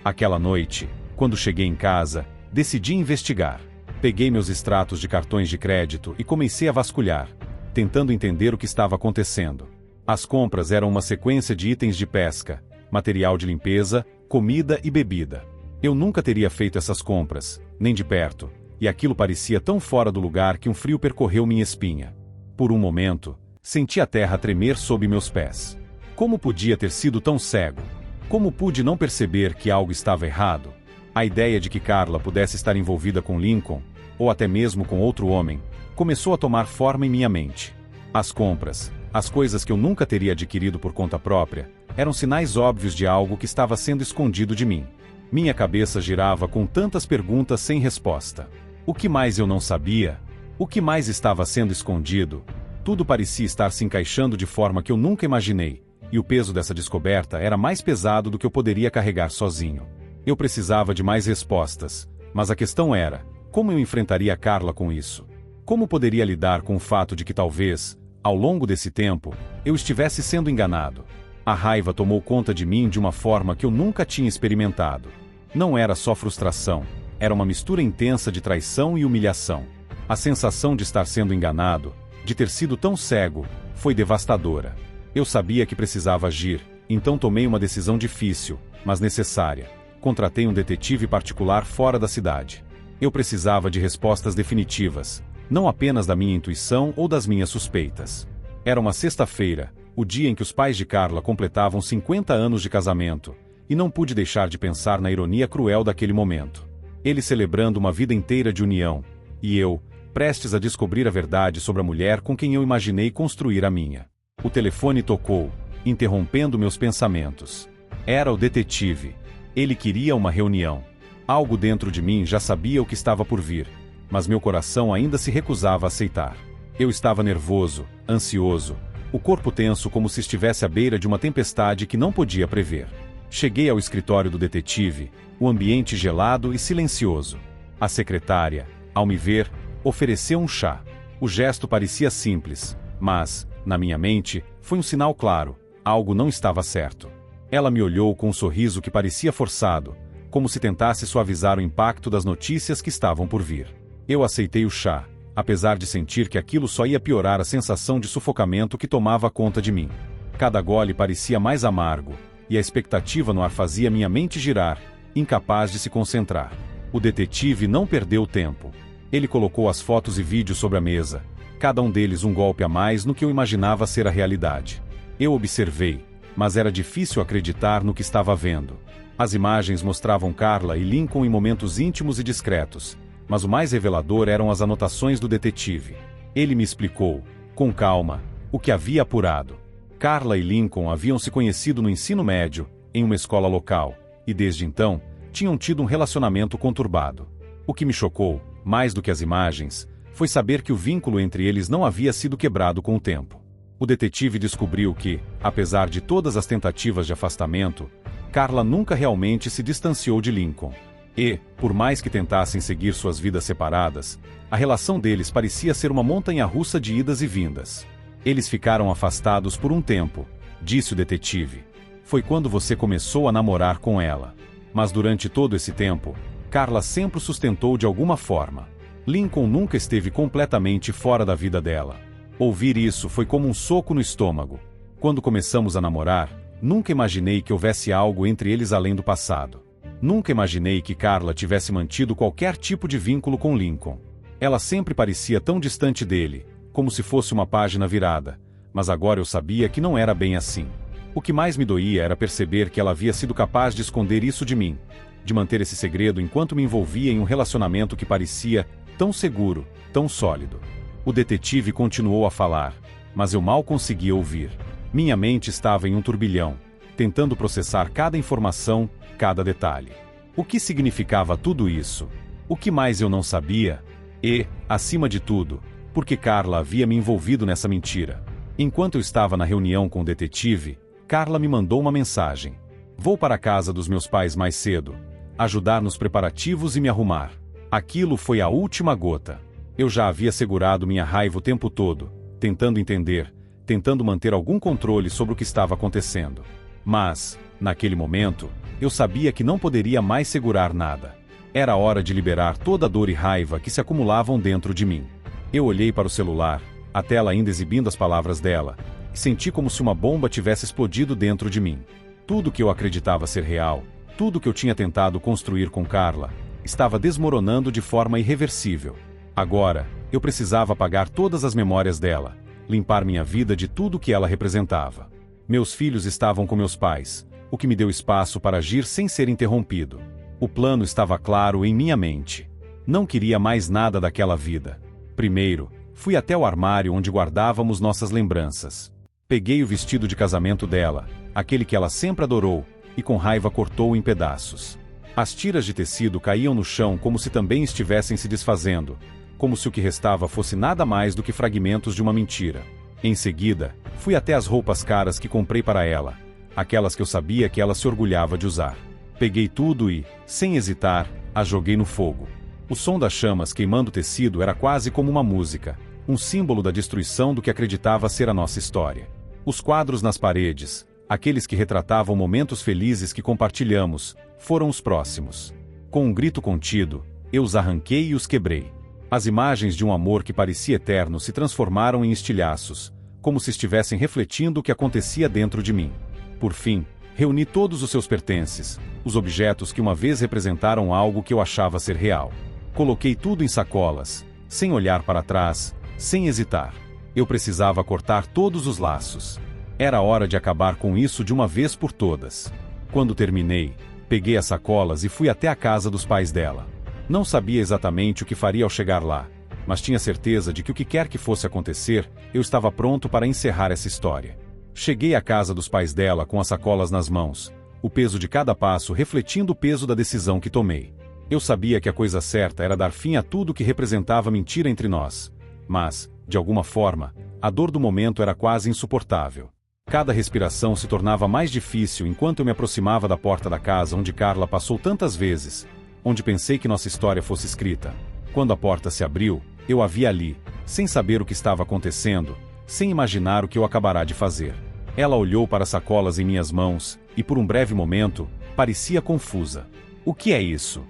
Aquela noite, quando cheguei em casa, decidi investigar. Peguei meus extratos de cartões de crédito e comecei a vasculhar, tentando entender o que estava acontecendo. As compras eram uma sequência de itens de pesca, material de limpeza, comida e bebida. Eu nunca teria feito essas compras, nem de perto, e aquilo parecia tão fora do lugar que um frio percorreu minha espinha. Por um momento, senti a terra tremer sob meus pés. Como podia ter sido tão cego? Como pude não perceber que algo estava errado? A ideia de que Carla pudesse estar envolvida com Lincoln, ou até mesmo com outro homem, começou a tomar forma em minha mente. As compras, as coisas que eu nunca teria adquirido por conta própria, eram sinais óbvios de algo que estava sendo escondido de mim. Minha cabeça girava com tantas perguntas sem resposta. O que mais eu não sabia? O que mais estava sendo escondido? Tudo parecia estar se encaixando de forma que eu nunca imaginei, e o peso dessa descoberta era mais pesado do que eu poderia carregar sozinho. Eu precisava de mais respostas, mas a questão era, como eu enfrentaria Carla com isso? Como poderia lidar com o fato de que talvez, ao longo desse tempo, eu estivesse sendo enganado? A raiva tomou conta de mim de uma forma que eu nunca tinha experimentado. Não era só frustração, era uma mistura intensa de traição e humilhação. A sensação de estar sendo enganado, de ter sido tão cego, foi devastadora. Eu sabia que precisava agir, então tomei uma decisão difícil, mas necessária. Contratei um detetive particular fora da cidade. Eu precisava de respostas definitivas, não apenas da minha intuição ou das minhas suspeitas. Era uma sexta-feira, o dia em que os pais de Carla completavam 50 anos de casamento, e não pude deixar de pensar na ironia cruel daquele momento. Eles celebrando uma vida inteira de união, e eu, prestes a descobrir a verdade sobre a mulher com quem eu imaginei construir a minha. O telefone tocou, interrompendo meus pensamentos. Era o detetive. Ele queria uma reunião. Algo dentro de mim já sabia o que estava por vir, mas meu coração ainda se recusava a aceitar. Eu estava nervoso, ansioso, o corpo tenso como se estivesse à beira de uma tempestade que não podia prever. Cheguei ao escritório do detetive, o ambiente gelado e silencioso. A secretária, ao me ver, ofereceu um chá. O gesto parecia simples, mas, na minha mente, foi um sinal claro, algo não estava certo. Ela me olhou com um sorriso que parecia forçado, como se tentasse suavizar o impacto das notícias que estavam por vir. Eu aceitei o chá, apesar de sentir que aquilo só ia piorar a sensação de sufocamento que tomava conta de mim. Cada gole parecia mais amargo, e a expectativa no ar fazia minha mente girar, incapaz de se concentrar. O detetive não perdeu tempo. Ele colocou as fotos e vídeos sobre a mesa, cada um deles um golpe a mais no que eu imaginava ser a realidade. Eu observei, mas era difícil acreditar no que estava vendo. As imagens mostravam Carla e Lincoln em momentos íntimos e discretos, mas o mais revelador eram as anotações do detetive. Ele me explicou, com calma, o que havia apurado. Carla e Lincoln haviam se conhecido no ensino médio, em uma escola local, e desde então, tinham tido um relacionamento conturbado. O que me chocou, mais do que as imagens, foi saber que o vínculo entre eles não havia sido quebrado com o tempo. O detetive descobriu que, apesar de todas as tentativas de afastamento, Carla nunca realmente se distanciou de Lincoln. E, por mais que tentassem seguir suas vidas separadas, a relação deles parecia ser uma montanha-russa de idas e vindas. Eles ficaram afastados por um tempo, disse o detetive. Foi quando você começou a namorar com ela. Mas durante todo esse tempo, Carla sempre o sustentou de alguma forma. Lincoln nunca esteve completamente fora da vida dela. Ouvir isso foi como um soco no estômago. Quando começamos a namorar, nunca imaginei que houvesse algo entre eles além do passado. Nunca imaginei que Carla tivesse mantido qualquer tipo de vínculo com Lincoln. Ela sempre parecia tão distante dele, como se fosse uma página virada, mas agora eu sabia que não era bem assim. O que mais me doía era perceber que ela havia sido capaz de esconder isso de mim, de manter esse segredo enquanto me envolvia em um relacionamento que parecia tão seguro, tão sólido. O detetive continuou a falar, mas eu mal conseguia ouvir. Minha mente estava em um turbilhão, tentando processar cada informação, cada detalhe. O que significava tudo isso? O que mais eu não sabia? E, acima de tudo, por que Carla havia me envolvido nessa mentira? Enquanto eu estava na reunião com o detetive, Carla me mandou uma mensagem. Vou para a casa dos meus pais mais cedo, ajudar nos preparativos e me arrumar. Aquilo foi a última gota. Eu já havia segurado minha raiva o tempo todo, tentando entender, tentando manter algum controle sobre o que estava acontecendo. Mas, naquele momento, eu sabia que não poderia mais segurar nada. Era hora de liberar toda a dor e raiva que se acumulavam dentro de mim. Eu olhei para o celular, a tela ainda exibindo as palavras dela, e senti como se uma bomba tivesse explodido dentro de mim. Tudo que eu acreditava ser real, tudo que eu tinha tentado construir com Carla, estava desmoronando de forma irreversível. Agora, eu precisava apagar todas as memórias dela, limpar minha vida de tudo que ela representava. Meus filhos estavam com meus pais, o que me deu espaço para agir sem ser interrompido. O plano estava claro em minha mente. Não queria mais nada daquela vida. Primeiro, fui até o armário onde guardávamos nossas lembranças. Peguei o vestido de casamento dela, aquele que ela sempre adorou, e com raiva cortou em pedaços. As tiras de tecido caíam no chão como se também estivessem se desfazendo, como se o que restava fosse nada mais do que fragmentos de uma mentira. Em seguida, fui até as roupas caras que comprei para ela, aquelas que eu sabia que ela se orgulhava de usar. Peguei tudo e, sem hesitar, as joguei no fogo. O som das chamas queimando o tecido era quase como uma música, um símbolo da destruição do que acreditava ser a nossa história. Os quadros nas paredes, aqueles que retratavam momentos felizes que compartilhamos, foram os próximos. Com um grito contido, eu os arranquei e os quebrei. As imagens de um amor que parecia eterno se transformaram em estilhaços, como se estivessem refletindo o que acontecia dentro de mim. Por fim, reuni todos os seus pertences, os objetos que uma vez representaram algo que eu achava ser real. Coloquei tudo em sacolas, sem olhar para trás, sem hesitar. Eu precisava cortar todos os laços. Era hora de acabar com isso de uma vez por todas. Quando terminei, peguei as sacolas e fui até a casa dos pais dela. Não sabia exatamente o que faria ao chegar lá, mas tinha certeza de que o que quer que fosse acontecer, eu estava pronto para encerrar essa história. Cheguei à casa dos pais dela com as sacolas nas mãos, o peso de cada passo refletindo o peso da decisão que tomei. Eu sabia que a coisa certa era dar fim a tudo que representava mentira entre nós. Mas, de alguma forma, a dor do momento era quase insuportável. Cada respiração se tornava mais difícil enquanto eu me aproximava da porta da casa onde Carla passou tantas vezes, onde pensei que nossa história fosse escrita. Quando a porta se abriu, eu a vi ali, sem saber o que estava acontecendo, sem imaginar o que eu acabará de fazer. Ela olhou para as sacolas em minhas mãos, e por um breve momento, parecia confusa. "O que é isso?"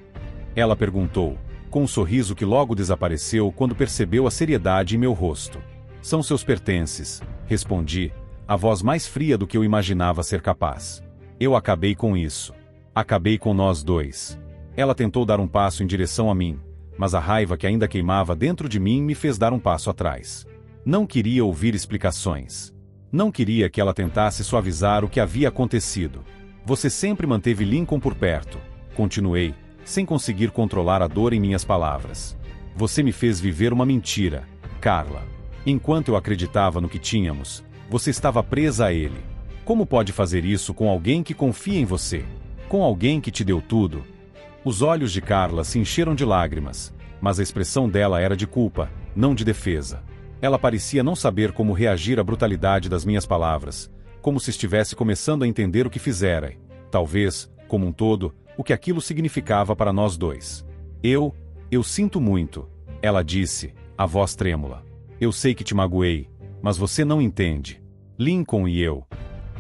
Ela perguntou, com um sorriso que logo desapareceu quando percebeu a seriedade em meu rosto. "São seus pertences", respondi, a voz mais fria do que eu imaginava ser capaz. "Eu acabei com isso. Acabei com nós dois." Ela tentou dar um passo em direção a mim, mas a raiva que ainda queimava dentro de mim me fez dar um passo atrás. Não queria ouvir explicações. Não queria que ela tentasse suavizar o que havia acontecido. "Você sempre manteve Lincoln por perto", continuei, sem conseguir controlar a dor em minhas palavras. "Você me fez viver uma mentira, Carla. Enquanto eu acreditava no que tínhamos, você estava presa a ele. Como pode fazer isso com alguém que confia em você? Com alguém que te deu tudo?" Os olhos de Carla se encheram de lágrimas, mas a expressão dela era de culpa, não de defesa. Ela parecia não saber como reagir à brutalidade das minhas palavras, como se estivesse começando a entender o que fizera, e, talvez, como um todo, o que aquilo significava para nós dois. Eu sinto muito", ela disse, a voz trêmula. "Eu sei que te magoei, mas você não entende. Lincoln e eu.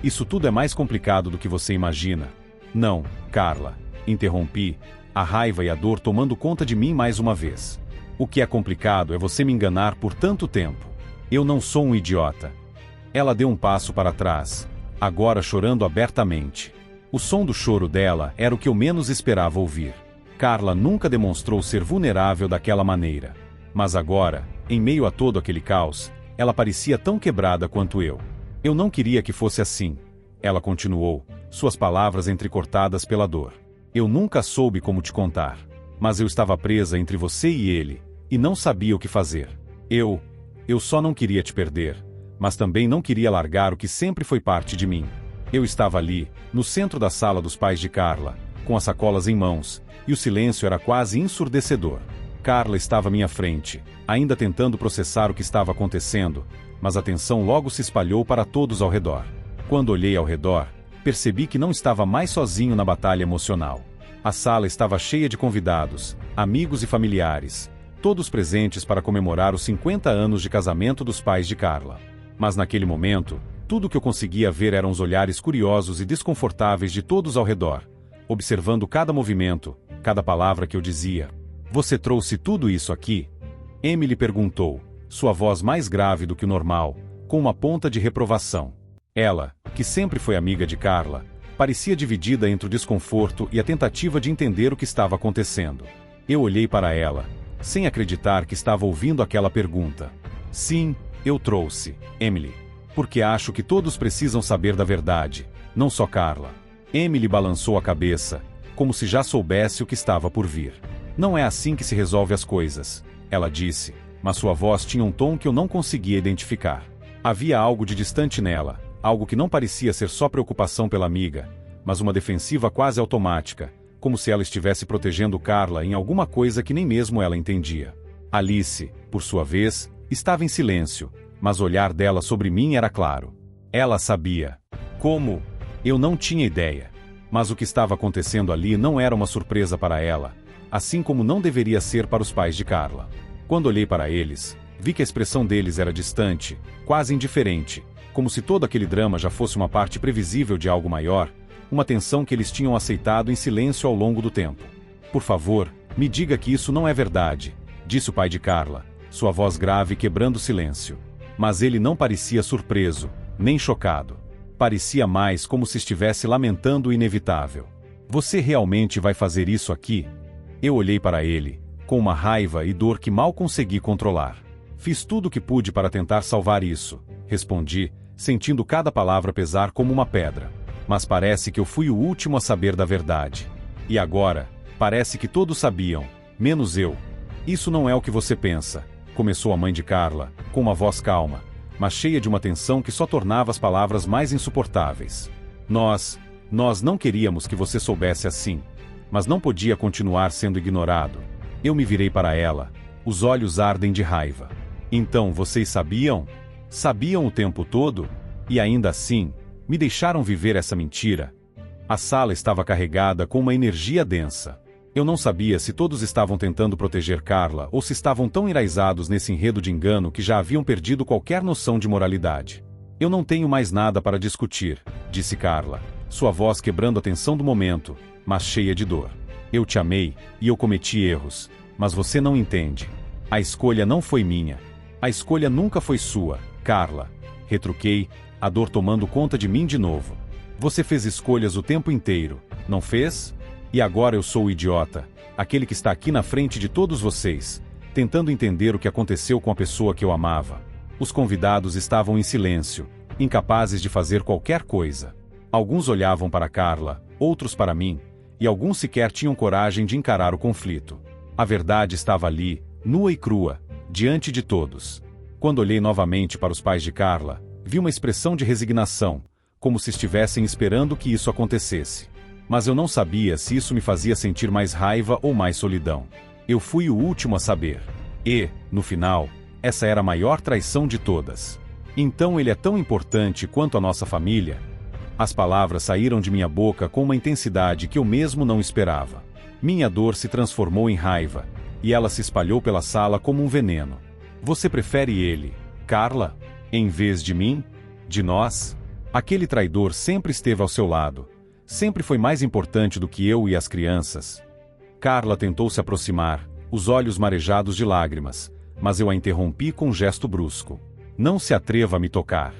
Isso tudo é mais complicado do que você imagina." "Não, Carla", interrompi, a raiva e a dor tomando conta de mim mais uma vez. "O que é complicado é você me enganar por tanto tempo. Eu não sou um idiota." Ela deu um passo para trás, agora chorando abertamente. O som do choro dela era o que eu menos esperava ouvir. Carla nunca demonstrou ser vulnerável daquela maneira. Mas agora, em meio a todo aquele caos, ela parecia tão quebrada quanto eu. "Eu não queria que fosse assim", ela continuou, suas palavras entrecortadas pela dor. "Eu nunca soube como te contar. Mas eu estava presa entre você e ele, e não sabia o que fazer. Eu só não queria te perder, mas também não queria largar o que sempre foi parte de mim." Eu estava ali, no centro da sala dos pais de Carla, com as sacolas em mãos, e o silêncio era quase ensurdecedor. Carla estava à minha frente, ainda tentando processar o que estava acontecendo, mas a tensão logo se espalhou para todos ao redor. Quando olhei ao redor, percebi que não estava mais sozinho na batalha emocional. A sala estava cheia de convidados, amigos e familiares, todos presentes para comemorar os 50 anos de casamento dos pais de Carla. Mas naquele momento, tudo o que eu conseguia ver eram os olhares curiosos e desconfortáveis de todos ao redor, observando cada movimento, cada palavra que eu dizia. "Você trouxe tudo isso aqui?" Emily perguntou, sua voz mais grave do que o normal, com uma ponta de reprovação. Ela, que sempre foi amiga de Carla, Parecia dividida entre o desconforto e a tentativa de entender o que estava acontecendo. Eu olhei para ela, sem acreditar que estava ouvindo aquela pergunta. Sim, eu trouxe, Emily. Porque acho que todos precisam saber da verdade, não só Carla. Emily balançou a cabeça, como se já soubesse o que estava por vir. Não é assim que se resolve as coisas, ela disse, mas sua voz tinha um tom que eu não conseguia identificar. Havia algo de distante nela, algo que não parecia ser só preocupação pela amiga, mas uma defensiva quase automática, como se ela estivesse protegendo Carla em alguma coisa que nem mesmo ela entendia. Alice, por sua vez, estava em silêncio, mas o olhar dela sobre mim era claro. Ela sabia. Como? Eu não tinha ideia. Mas o que estava acontecendo ali não era uma surpresa para ela, assim como não deveria ser para os pais de Carla. Quando olhei para eles, vi que a expressão deles era distante, quase indiferente, como se todo aquele drama já fosse uma parte previsível de algo maior, uma tensão que eles tinham aceitado em silêncio ao longo do tempo. Por favor, me diga que isso não é verdade, disse o pai de Carla, sua voz grave quebrando o silêncio. Mas ele não parecia surpreso, nem chocado. Parecia mais como se estivesse lamentando o inevitável. Você realmente vai fazer isso aqui? Eu olhei para ele, com uma raiva e dor que mal consegui controlar. Fiz tudo o que pude para tentar salvar isso, respondi, sentindo cada palavra pesar como uma pedra. Mas parece que eu fui o último a saber da verdade. E agora, parece que todos sabiam, menos eu. Isso não é o que você pensa, começou a mãe de Carla, com uma voz calma, mas cheia de uma tensão que só tornava as palavras mais insuportáveis. Nós não queríamos que você soubesse assim, mas não podia continuar sendo ignorado. Eu me virei para ela, os olhos ardem de raiva. Então vocês sabiam? Sabiam o tempo todo? E ainda assim, me deixaram viver essa mentira? A sala estava carregada com uma energia densa. Eu não sabia se todos estavam tentando proteger Carla ou se estavam tão enraizados nesse enredo de engano que já haviam perdido qualquer noção de moralidade. Eu não tenho mais nada para discutir, disse Carla, sua voz quebrando a tensão do momento, mas cheia de dor. Eu te amei, e eu cometi erros, mas você não entende. A escolha não foi minha. A escolha nunca foi sua, Carla. Retruquei, a dor tomando conta de mim de novo. Você fez escolhas o tempo inteiro, não fez? E agora eu sou o idiota, aquele que está aqui na frente de todos vocês, tentando entender o que aconteceu com a pessoa que eu amava. Os convidados estavam em silêncio, incapazes de fazer qualquer coisa. Alguns olhavam para Carla, outros para mim, e alguns sequer tinham coragem de encarar o conflito. A verdade estava ali, nua e crua, diante de todos. Quando olhei novamente para os pais de Carla, vi uma expressão de resignação, como se estivessem esperando que isso acontecesse. Mas eu não sabia se isso me fazia sentir mais raiva ou mais solidão. Eu fui o último a saber. E, no final, essa era a maior traição de todas. Então ele é tão importante quanto a nossa família? As palavras saíram de minha boca com uma intensidade que eu mesmo não esperava. Minha dor se transformou em raiva, e ela se espalhou pela sala como um veneno. Você prefere ele, Carla, em vez de mim? De nós? Aquele traidor sempre esteve ao seu lado. Sempre foi mais importante do que eu e as crianças. Carla tentou se aproximar, os olhos marejados de lágrimas, mas eu a interrompi com um gesto brusco. Não se atreva a me tocar.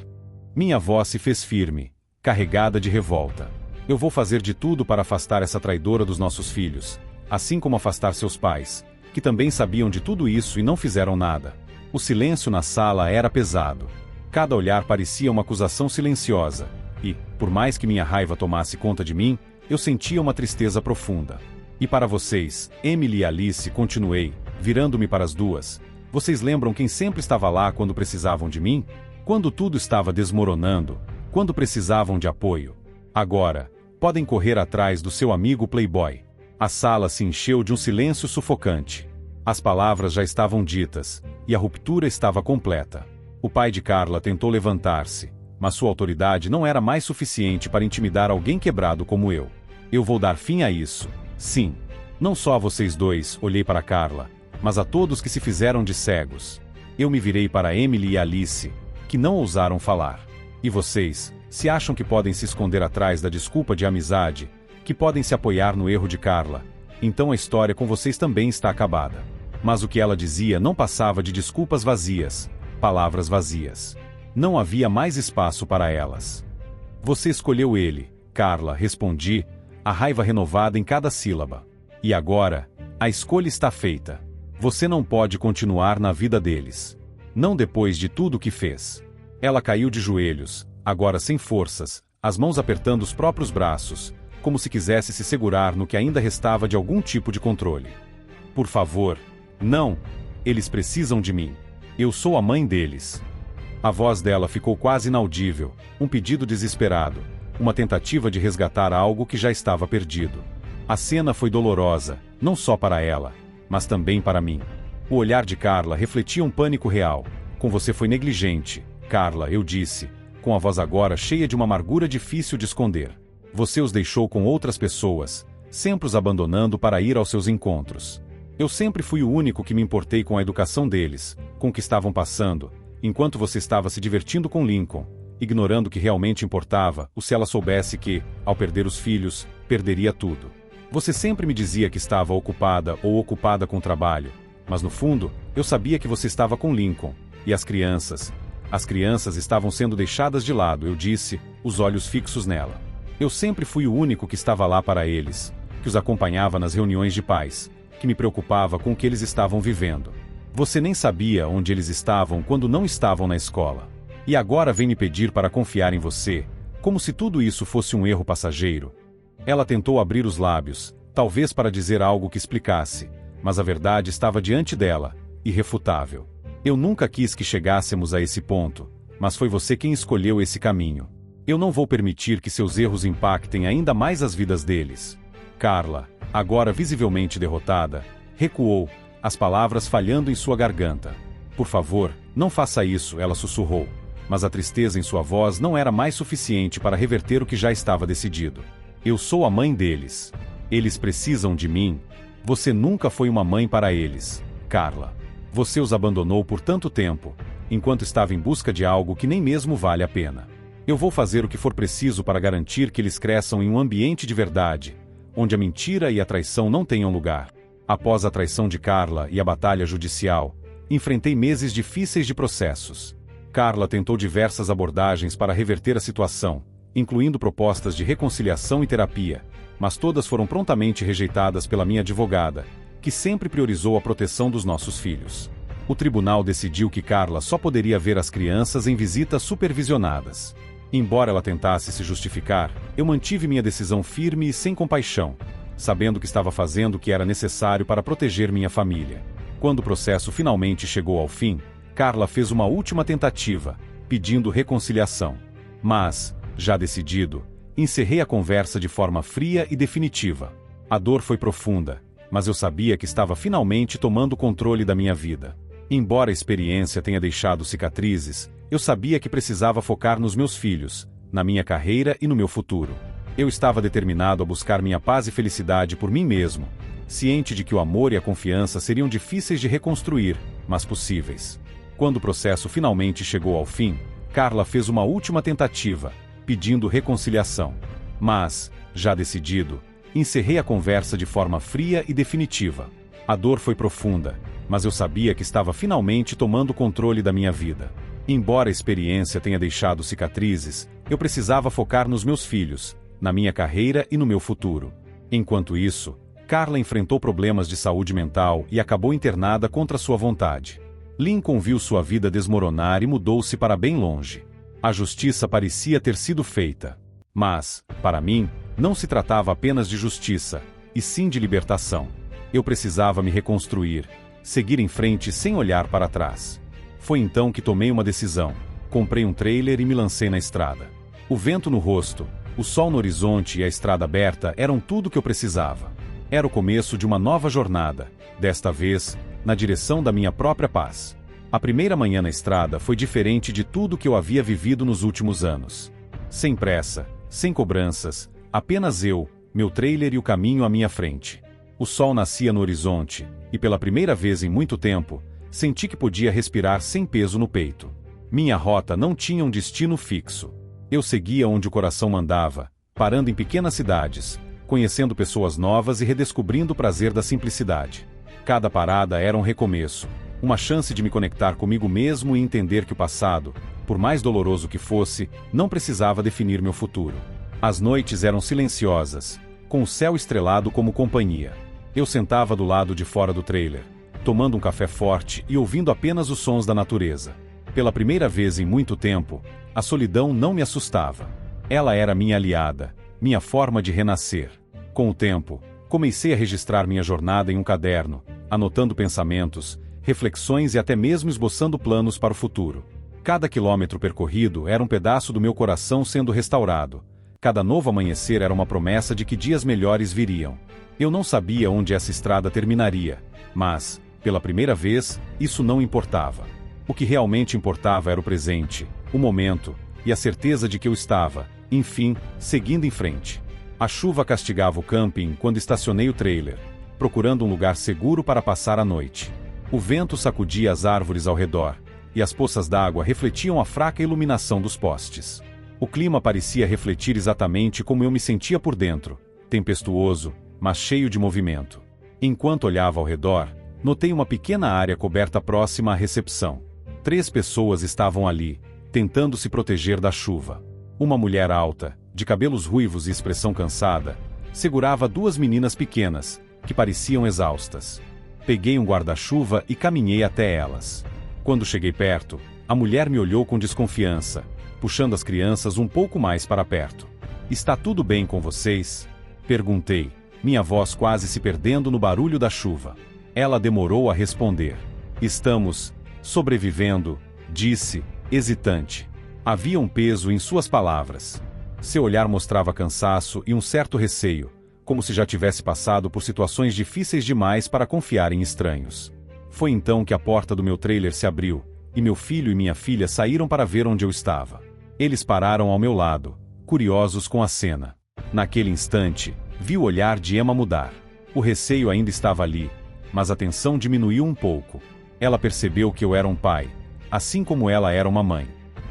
Minha voz se fez firme, carregada de revolta. Eu vou fazer de tudo para afastar essa traidora dos nossos filhos, assim como afastar seus pais, que também sabiam de tudo isso e não fizeram nada. O silêncio na sala era pesado. Cada olhar parecia uma acusação silenciosa. E, por mais que minha raiva tomasse conta de mim, eu sentia uma tristeza profunda. E para vocês, Emily e Alice, continuei, virando-me para as duas. Vocês lembram quem sempre estava lá quando precisavam de mim? Quando tudo estava desmoronando? Quando precisavam de apoio? Agora, podem correr atrás do seu amigo Playboy. A sala se encheu de um silêncio sufocante. As palavras já estavam ditas, e a ruptura estava completa. O pai de Carla tentou levantar-se, mas sua autoridade não era mais suficiente para intimidar alguém quebrado como eu. Eu vou dar fim a isso. Sim. Não só a vocês dois, olhei para Carla, mas a todos que se fizeram de cegos. Eu me virei para Emily e Alice, que não ousaram falar. E vocês, se acham que podem se esconder atrás da desculpa de amizade, que podem se apoiar no erro de Carla, então a história com vocês também está acabada. Mas o que ela dizia não passava de desculpas vazias, palavras vazias. Não havia mais espaço para elas. Você escolheu ele, Carla, respondi, a raiva renovada em cada sílaba. E agora, a escolha está feita. Você não pode continuar na vida deles. Não depois de tudo o que fez. Ela caiu de joelhos, agora sem forças, as mãos apertando os próprios braços, como se quisesse se segurar no que ainda restava de algum tipo de controle. Por favor, não! Eles precisam de mim. Eu sou a mãe deles. A voz dela ficou quase inaudível, um pedido desesperado, uma tentativa de resgatar algo que já estava perdido. A cena foi dolorosa, não só para ela, mas também para mim. O olhar de Carla refletia um pânico real. Com você foi negligente, Carla, eu disse, com a voz agora cheia de uma amargura difícil de esconder. Você os deixou com outras pessoas, sempre os abandonando para ir aos seus encontros. Eu sempre fui o único que me importei com a educação deles, com o que estavam passando, enquanto você estava se divertindo com Lincoln, ignorando o que realmente importava, ou se ela soubesse que, ao perder os filhos, perderia tudo. Você sempre me dizia que estava ocupada ou ocupada com o trabalho, mas no fundo, eu sabia que você estava com Lincoln, e as crianças estavam sendo deixadas de lado, eu disse, os olhos fixos nela. Eu sempre fui o único que estava lá para eles, que os acompanhava nas reuniões de pais, que me preocupava com o que eles estavam vivendo. Você nem sabia onde eles estavam quando não estavam na escola. E agora vem me pedir para confiar em você, como se tudo isso fosse um erro passageiro. Ela tentou abrir os lábios, talvez para dizer algo que explicasse, mas a verdade estava diante dela, irrefutável. Eu nunca quis que chegássemos a esse ponto, mas foi você quem escolheu esse caminho. Eu não vou permitir que seus erros impactem ainda mais as vidas deles. Carla, agora visivelmente derrotada, recuou, as palavras falhando em sua garganta. Por favor, não faça isso, ela sussurrou. Mas a tristeza em sua voz não era mais suficiente para reverter o que já estava decidido. Eu sou a mãe deles. Eles precisam de mim. Você nunca foi uma mãe para eles, Carla. Você os abandonou por tanto tempo, enquanto estava em busca de algo que nem mesmo vale a pena. Eu vou fazer o que for preciso para garantir que eles cresçam em um ambiente de verdade, onde a mentira e a traição não tenham lugar. Após a traição de Carla e a batalha judicial, enfrentei meses difíceis de processos. Carla tentou diversas abordagens para reverter a situação, incluindo propostas de reconciliação e terapia, mas todas foram prontamente rejeitadas pela minha advogada, que sempre priorizou a proteção dos nossos filhos. O tribunal decidiu que Carla só poderia ver as crianças em visitas supervisionadas. Embora ela tentasse se justificar, eu mantive minha decisão firme e sem compaixão, sabendo que estava fazendo o que era necessário para proteger minha família. Quando o processo finalmente chegou ao fim, Carla fez uma última tentativa, pedindo reconciliação. Mas, já decidido, encerrei a conversa de forma fria e definitiva. A dor foi profunda, mas eu sabia que estava finalmente tomando o controle da minha vida. Embora a experiência tenha deixado cicatrizes, eu sabia que precisava focar nos meus filhos, na minha carreira e no meu futuro. Eu estava determinado a buscar minha paz e felicidade por mim mesmo, ciente de que o amor e a confiança seriam difíceis de reconstruir, mas possíveis. Quando o processo finalmente chegou ao fim, Carla fez uma última tentativa, pedindo reconciliação. Mas, já decidido, encerrei a conversa de forma fria e definitiva. A dor foi profunda, mas eu sabia que estava finalmente tomando o controle da minha vida. Embora a experiência tenha deixado cicatrizes, eu precisava focar nos meus filhos, na minha carreira e no meu futuro. Enquanto isso, Carla enfrentou problemas de saúde mental e acabou internada contra sua vontade. Lincoln viu sua vida desmoronar e mudou-se para bem longe. A justiça parecia ter sido feita. Mas, para mim, não se tratava apenas de justiça, e sim de libertação. Eu precisava me reconstruir, seguir em frente sem olhar para trás. Foi então que tomei uma decisão. Comprei um trailer e me lancei na estrada. O vento no rosto, o sol no horizonte e a estrada aberta eram tudo o que eu precisava. Era o começo de uma nova jornada, desta vez, na direção da minha própria paz. A primeira manhã na estrada foi diferente de tudo que eu havia vivido nos últimos anos. Sem pressa, sem cobranças, apenas eu, meu trailer e o caminho à minha frente. O sol nascia no horizonte, e pela primeira vez em muito tempo, senti que podia respirar sem peso no peito. Minha rota não tinha um destino fixo. Eu seguia onde o coração mandava, parando em pequenas cidades, conhecendo pessoas novas e redescobrindo o prazer da simplicidade. Cada parada era um recomeço, uma chance de me conectar comigo mesmo e entender que o passado, por mais doloroso que fosse, não precisava definir meu futuro. As noites eram silenciosas, com o céu estrelado como companhia. Eu sentava do lado de fora do trailer, tomando um café forte e ouvindo apenas os sons da natureza. Pela primeira vez em muito tempo, a solidão não me assustava. Ela era minha aliada, minha forma de renascer. Com o tempo, comecei a registrar minha jornada em um caderno, anotando pensamentos, reflexões e até mesmo esboçando planos para o futuro. Cada quilômetro percorrido era um pedaço do meu coração sendo restaurado. Cada novo amanhecer era uma promessa de que dias melhores viriam. Eu não sabia onde essa estrada terminaria, mas, pela primeira vez, isso não importava. O que realmente importava era o presente, o momento, e a certeza de que eu estava, enfim, seguindo em frente. A chuva castigava o camping quando estacionei o trailer, procurando um lugar seguro para passar a noite. O vento sacudia as árvores ao redor, e as poças d'água refletiam a fraca iluminação dos postes. O clima parecia refletir exatamente como eu me sentia por dentro, tempestuoso, mas cheio de movimento. Enquanto olhava ao redor, notei uma pequena área coberta próxima à recepção. 3 pessoas estavam ali, tentando se proteger da chuva. Uma mulher alta, de cabelos ruivos e expressão cansada, segurava 2 meninas pequenas, que pareciam exaustas. Peguei um guarda-chuva e caminhei até elas. Quando cheguei perto, a mulher me olhou com desconfiança, puxando as crianças um pouco mais para perto. "Está tudo bem com vocês?" perguntei, minha voz quase se perdendo no barulho da chuva. Ela demorou a responder. "Estamos sobrevivendo", disse, hesitante. Havia um peso em suas palavras. Seu olhar mostrava cansaço e um certo receio, como se já tivesse passado por situações difíceis demais para confiar em estranhos. Foi então que a porta do meu trailer se abriu, e meu filho e minha filha saíram para ver onde eu estava. Eles pararam ao meu lado, curiosos com a cena. Naquele instante, vi o olhar de Emma mudar. O receio ainda estava ali, mas a tensão diminuiu um pouco. Ela percebeu que eu era um pai, assim como ela era uma mãe.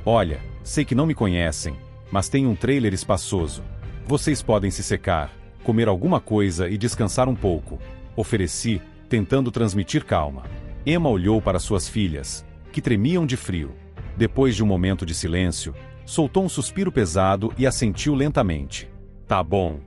"Olha, sei que não me conhecem, mas tenho um trailer espaçoso. Vocês podem se secar, comer alguma coisa e descansar um pouco", ofereci, tentando transmitir calma. Emma olhou para suas filhas, que tremiam de frio. Depois de um momento de silêncio, soltou um suspiro pesado e assentiu lentamente. "Tá bom.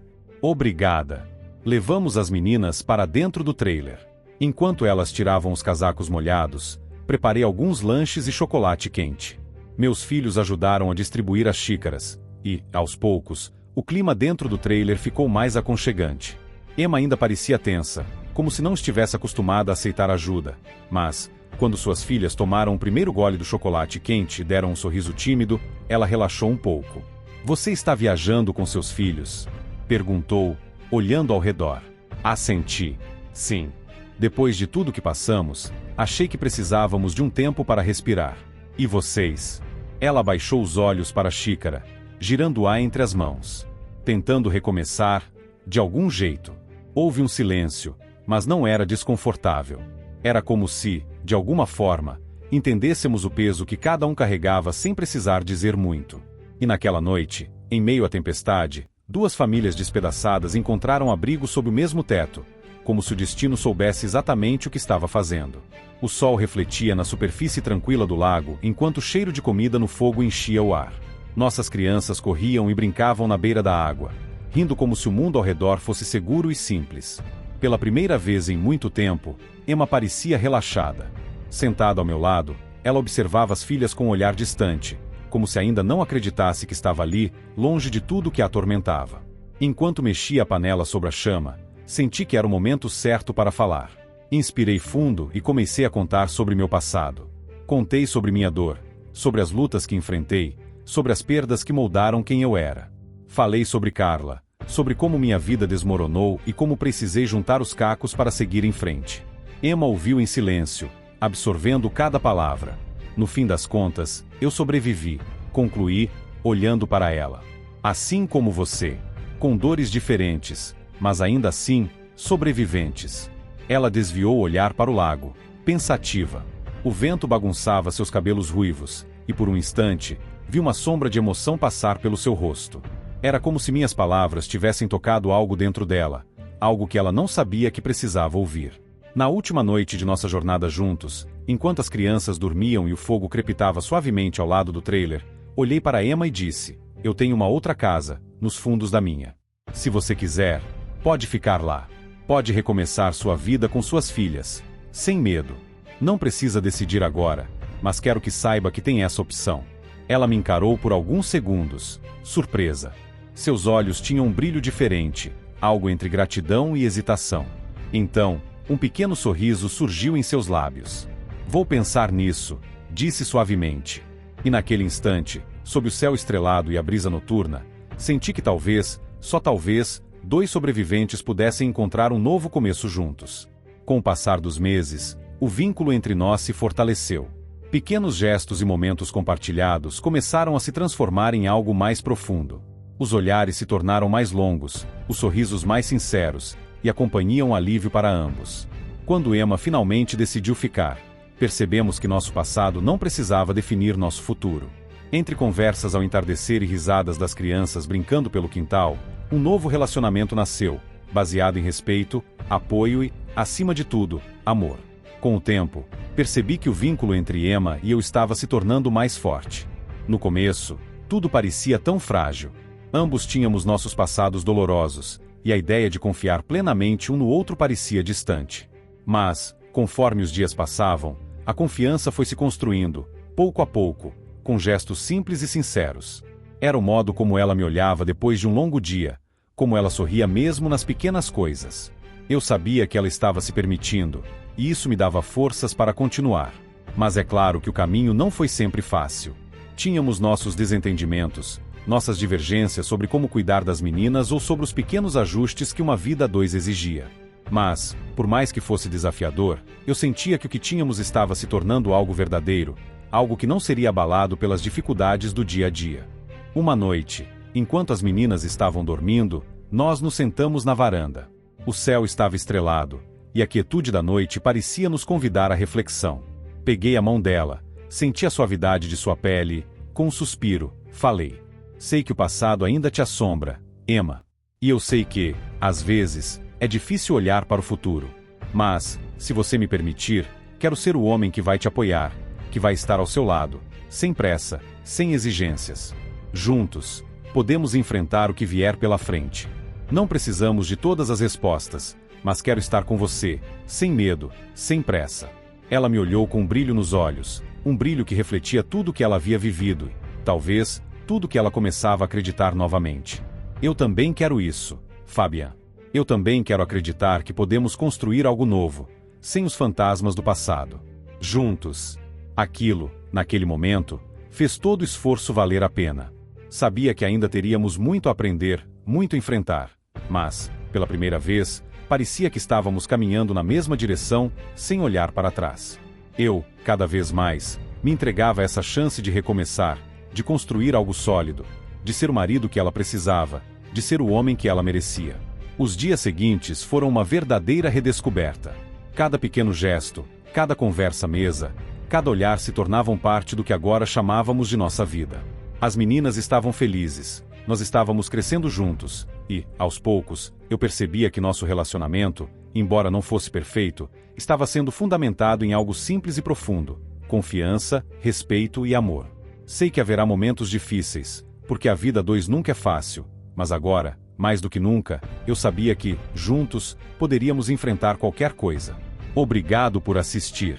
Obrigada." Levamos as meninas para dentro do trailer. Enquanto elas tiravam os casacos molhados, preparei alguns lanches e chocolate quente. Meus filhos ajudaram a distribuir as xícaras, e, aos poucos, o clima dentro do trailer ficou mais aconchegante. Emma ainda parecia tensa, como se não estivesse acostumada a aceitar ajuda, mas, quando suas filhas tomaram o primeiro gole do chocolate quente e deram um sorriso tímido, ela relaxou um pouco. "Você está viajando com seus filhos?" perguntou, olhando ao redor. Assenti. "Sim. Depois de tudo que passamos, achei que precisávamos de um tempo para respirar. E vocês?" Ela baixou os olhos para a xícara, girando-a entre as mãos. Tentando recomeçar, de algum jeito. Houve um silêncio, mas não era desconfortável. Era como se, de alguma forma, entendêssemos o peso que cada um carregava sem precisar dizer muito. E naquela noite, em meio à tempestade, 2 famílias despedaçadas encontraram abrigo sob o mesmo teto, como se o destino soubesse exatamente o que estava fazendo. O sol refletia na superfície tranquila do lago enquanto o cheiro de comida no fogo enchia o ar. Nossas crianças corriam e brincavam na beira da água, rindo como se o mundo ao redor fosse seguro e simples. Pela primeira vez em muito tempo, Emma parecia relaxada. Sentada ao meu lado, ela observava as filhas com um olhar distante, como se ainda não acreditasse que estava ali, longe de tudo que a atormentava. Enquanto mexia a panela sobre a chama, senti que era o momento certo para falar. Inspirei fundo e comecei a contar sobre meu passado. Contei sobre minha dor, sobre as lutas que enfrentei, sobre as perdas que moldaram quem eu era. Falei sobre Carla, sobre como minha vida desmoronou e como precisei juntar os cacos para seguir em frente. Emma ouviu em silêncio, absorvendo cada palavra. No fim das contas, eu sobrevivi, concluí, olhando para ela. Assim como você, com dores diferentes, mas ainda assim, sobreviventes. Ela desviou o olhar para o lago, pensativa. O vento bagunçava seus cabelos ruivos, e por um instante, vi uma sombra de emoção passar pelo seu rosto. Era como se minhas palavras tivessem tocado algo dentro dela, algo que ela não sabia que precisava ouvir. Na última noite de nossa jornada juntos, enquanto as crianças dormiam e o fogo crepitava suavemente ao lado do trailer, olhei para Emma e disse: eu tenho uma outra casa, nos fundos da minha. Se você quiser, pode ficar lá. Pode recomeçar sua vida com suas filhas, sem medo. Não precisa decidir agora, mas quero que saiba que tem essa opção. Ela me encarou por alguns segundos, surpresa. Seus olhos tinham um brilho diferente, algo entre gratidão e hesitação. Então, um pequeno sorriso surgiu em seus lábios. Vou pensar nisso, disse suavemente. E naquele instante, sob o céu estrelado e a brisa noturna, senti que talvez, só talvez, 2 sobreviventes pudessem encontrar um novo começo juntos. Com o passar dos meses, o vínculo entre nós se fortaleceu. Pequenos gestos e momentos compartilhados começaram a se transformar em algo mais profundo. Os olhares se tornaram mais longos, os sorrisos mais sinceros, e a companhia um alívio para ambos. Quando Emma finalmente decidiu ficar, percebemos que nosso passado não precisava definir nosso futuro. Entre conversas ao entardecer e risadas das crianças brincando pelo quintal, um novo relacionamento nasceu, baseado em respeito, apoio e, acima de tudo, amor. Com o tempo, percebi que o vínculo entre Emma e eu estava se tornando mais forte. No começo, tudo parecia tão frágil. Ambos tínhamos nossos passados dolorosos, e a ideia de confiar plenamente um no outro parecia distante. Mas, conforme os dias passavam, a confiança foi se construindo, pouco a pouco, com gestos simples e sinceros. Era o modo como ela me olhava depois de um longo dia, como ela sorria mesmo nas pequenas coisas. Eu sabia que ela estava se permitindo, e isso me dava forças para continuar. Mas é claro que o caminho não foi sempre fácil. Tínhamos nossos desentendimentos, nossas divergências sobre como cuidar das meninas ou sobre os pequenos ajustes que uma vida a 2 exigia. Mas, por mais que fosse desafiador, eu sentia que o que tínhamos estava se tornando algo verdadeiro, algo que não seria abalado pelas dificuldades do dia a dia. Uma noite, enquanto as meninas estavam dormindo, nós nos sentamos na varanda. O céu estava estrelado, e a quietude da noite parecia nos convidar à reflexão. Peguei a mão dela, senti a suavidade de sua pele, com um suspiro, falei. Sei que o passado ainda te assombra, Emma. E eu sei que, às vezes, é difícil olhar para o futuro. Mas, se você me permitir, quero ser o homem que vai te apoiar, que vai estar ao seu lado, sem pressa, sem exigências. Juntos, podemos enfrentar o que vier pela frente. Não precisamos de todas as respostas, mas quero estar com você, sem medo, sem pressa. Ela me olhou com um brilho nos olhos, um brilho que refletia tudo o que ela havia vivido, talvez, tudo o que ela começava a acreditar novamente. Eu também quero isso, Fabian. Eu também quero acreditar que podemos construir algo novo, sem os fantasmas do passado. Juntos. Aquilo, naquele momento, fez todo o esforço valer a pena. Sabia que ainda teríamos muito a aprender, muito a enfrentar. Mas, pela primeira vez, parecia que estávamos caminhando na mesma direção, sem olhar para trás. Eu, cada vez mais, me entregava a essa chance de recomeçar, de construir algo sólido, de ser o marido que ela precisava, de ser o homem que ela merecia. Os dias seguintes foram uma verdadeira redescoberta. Cada pequeno gesto, cada conversa à mesa, cada olhar se tornavam parte do que agora chamávamos de nossa vida. As meninas estavam felizes, nós estávamos crescendo juntos, e, aos poucos, eu percebia que nosso relacionamento, embora não fosse perfeito, estava sendo fundamentado em algo simples e profundo: confiança, respeito e amor. Sei que haverá momentos difíceis, porque a vida a 2 nunca é fácil, mas agora, mais do que nunca, eu sabia que, juntos, poderíamos enfrentar qualquer coisa. Obrigado por assistir.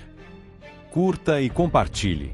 Curta e compartilhe.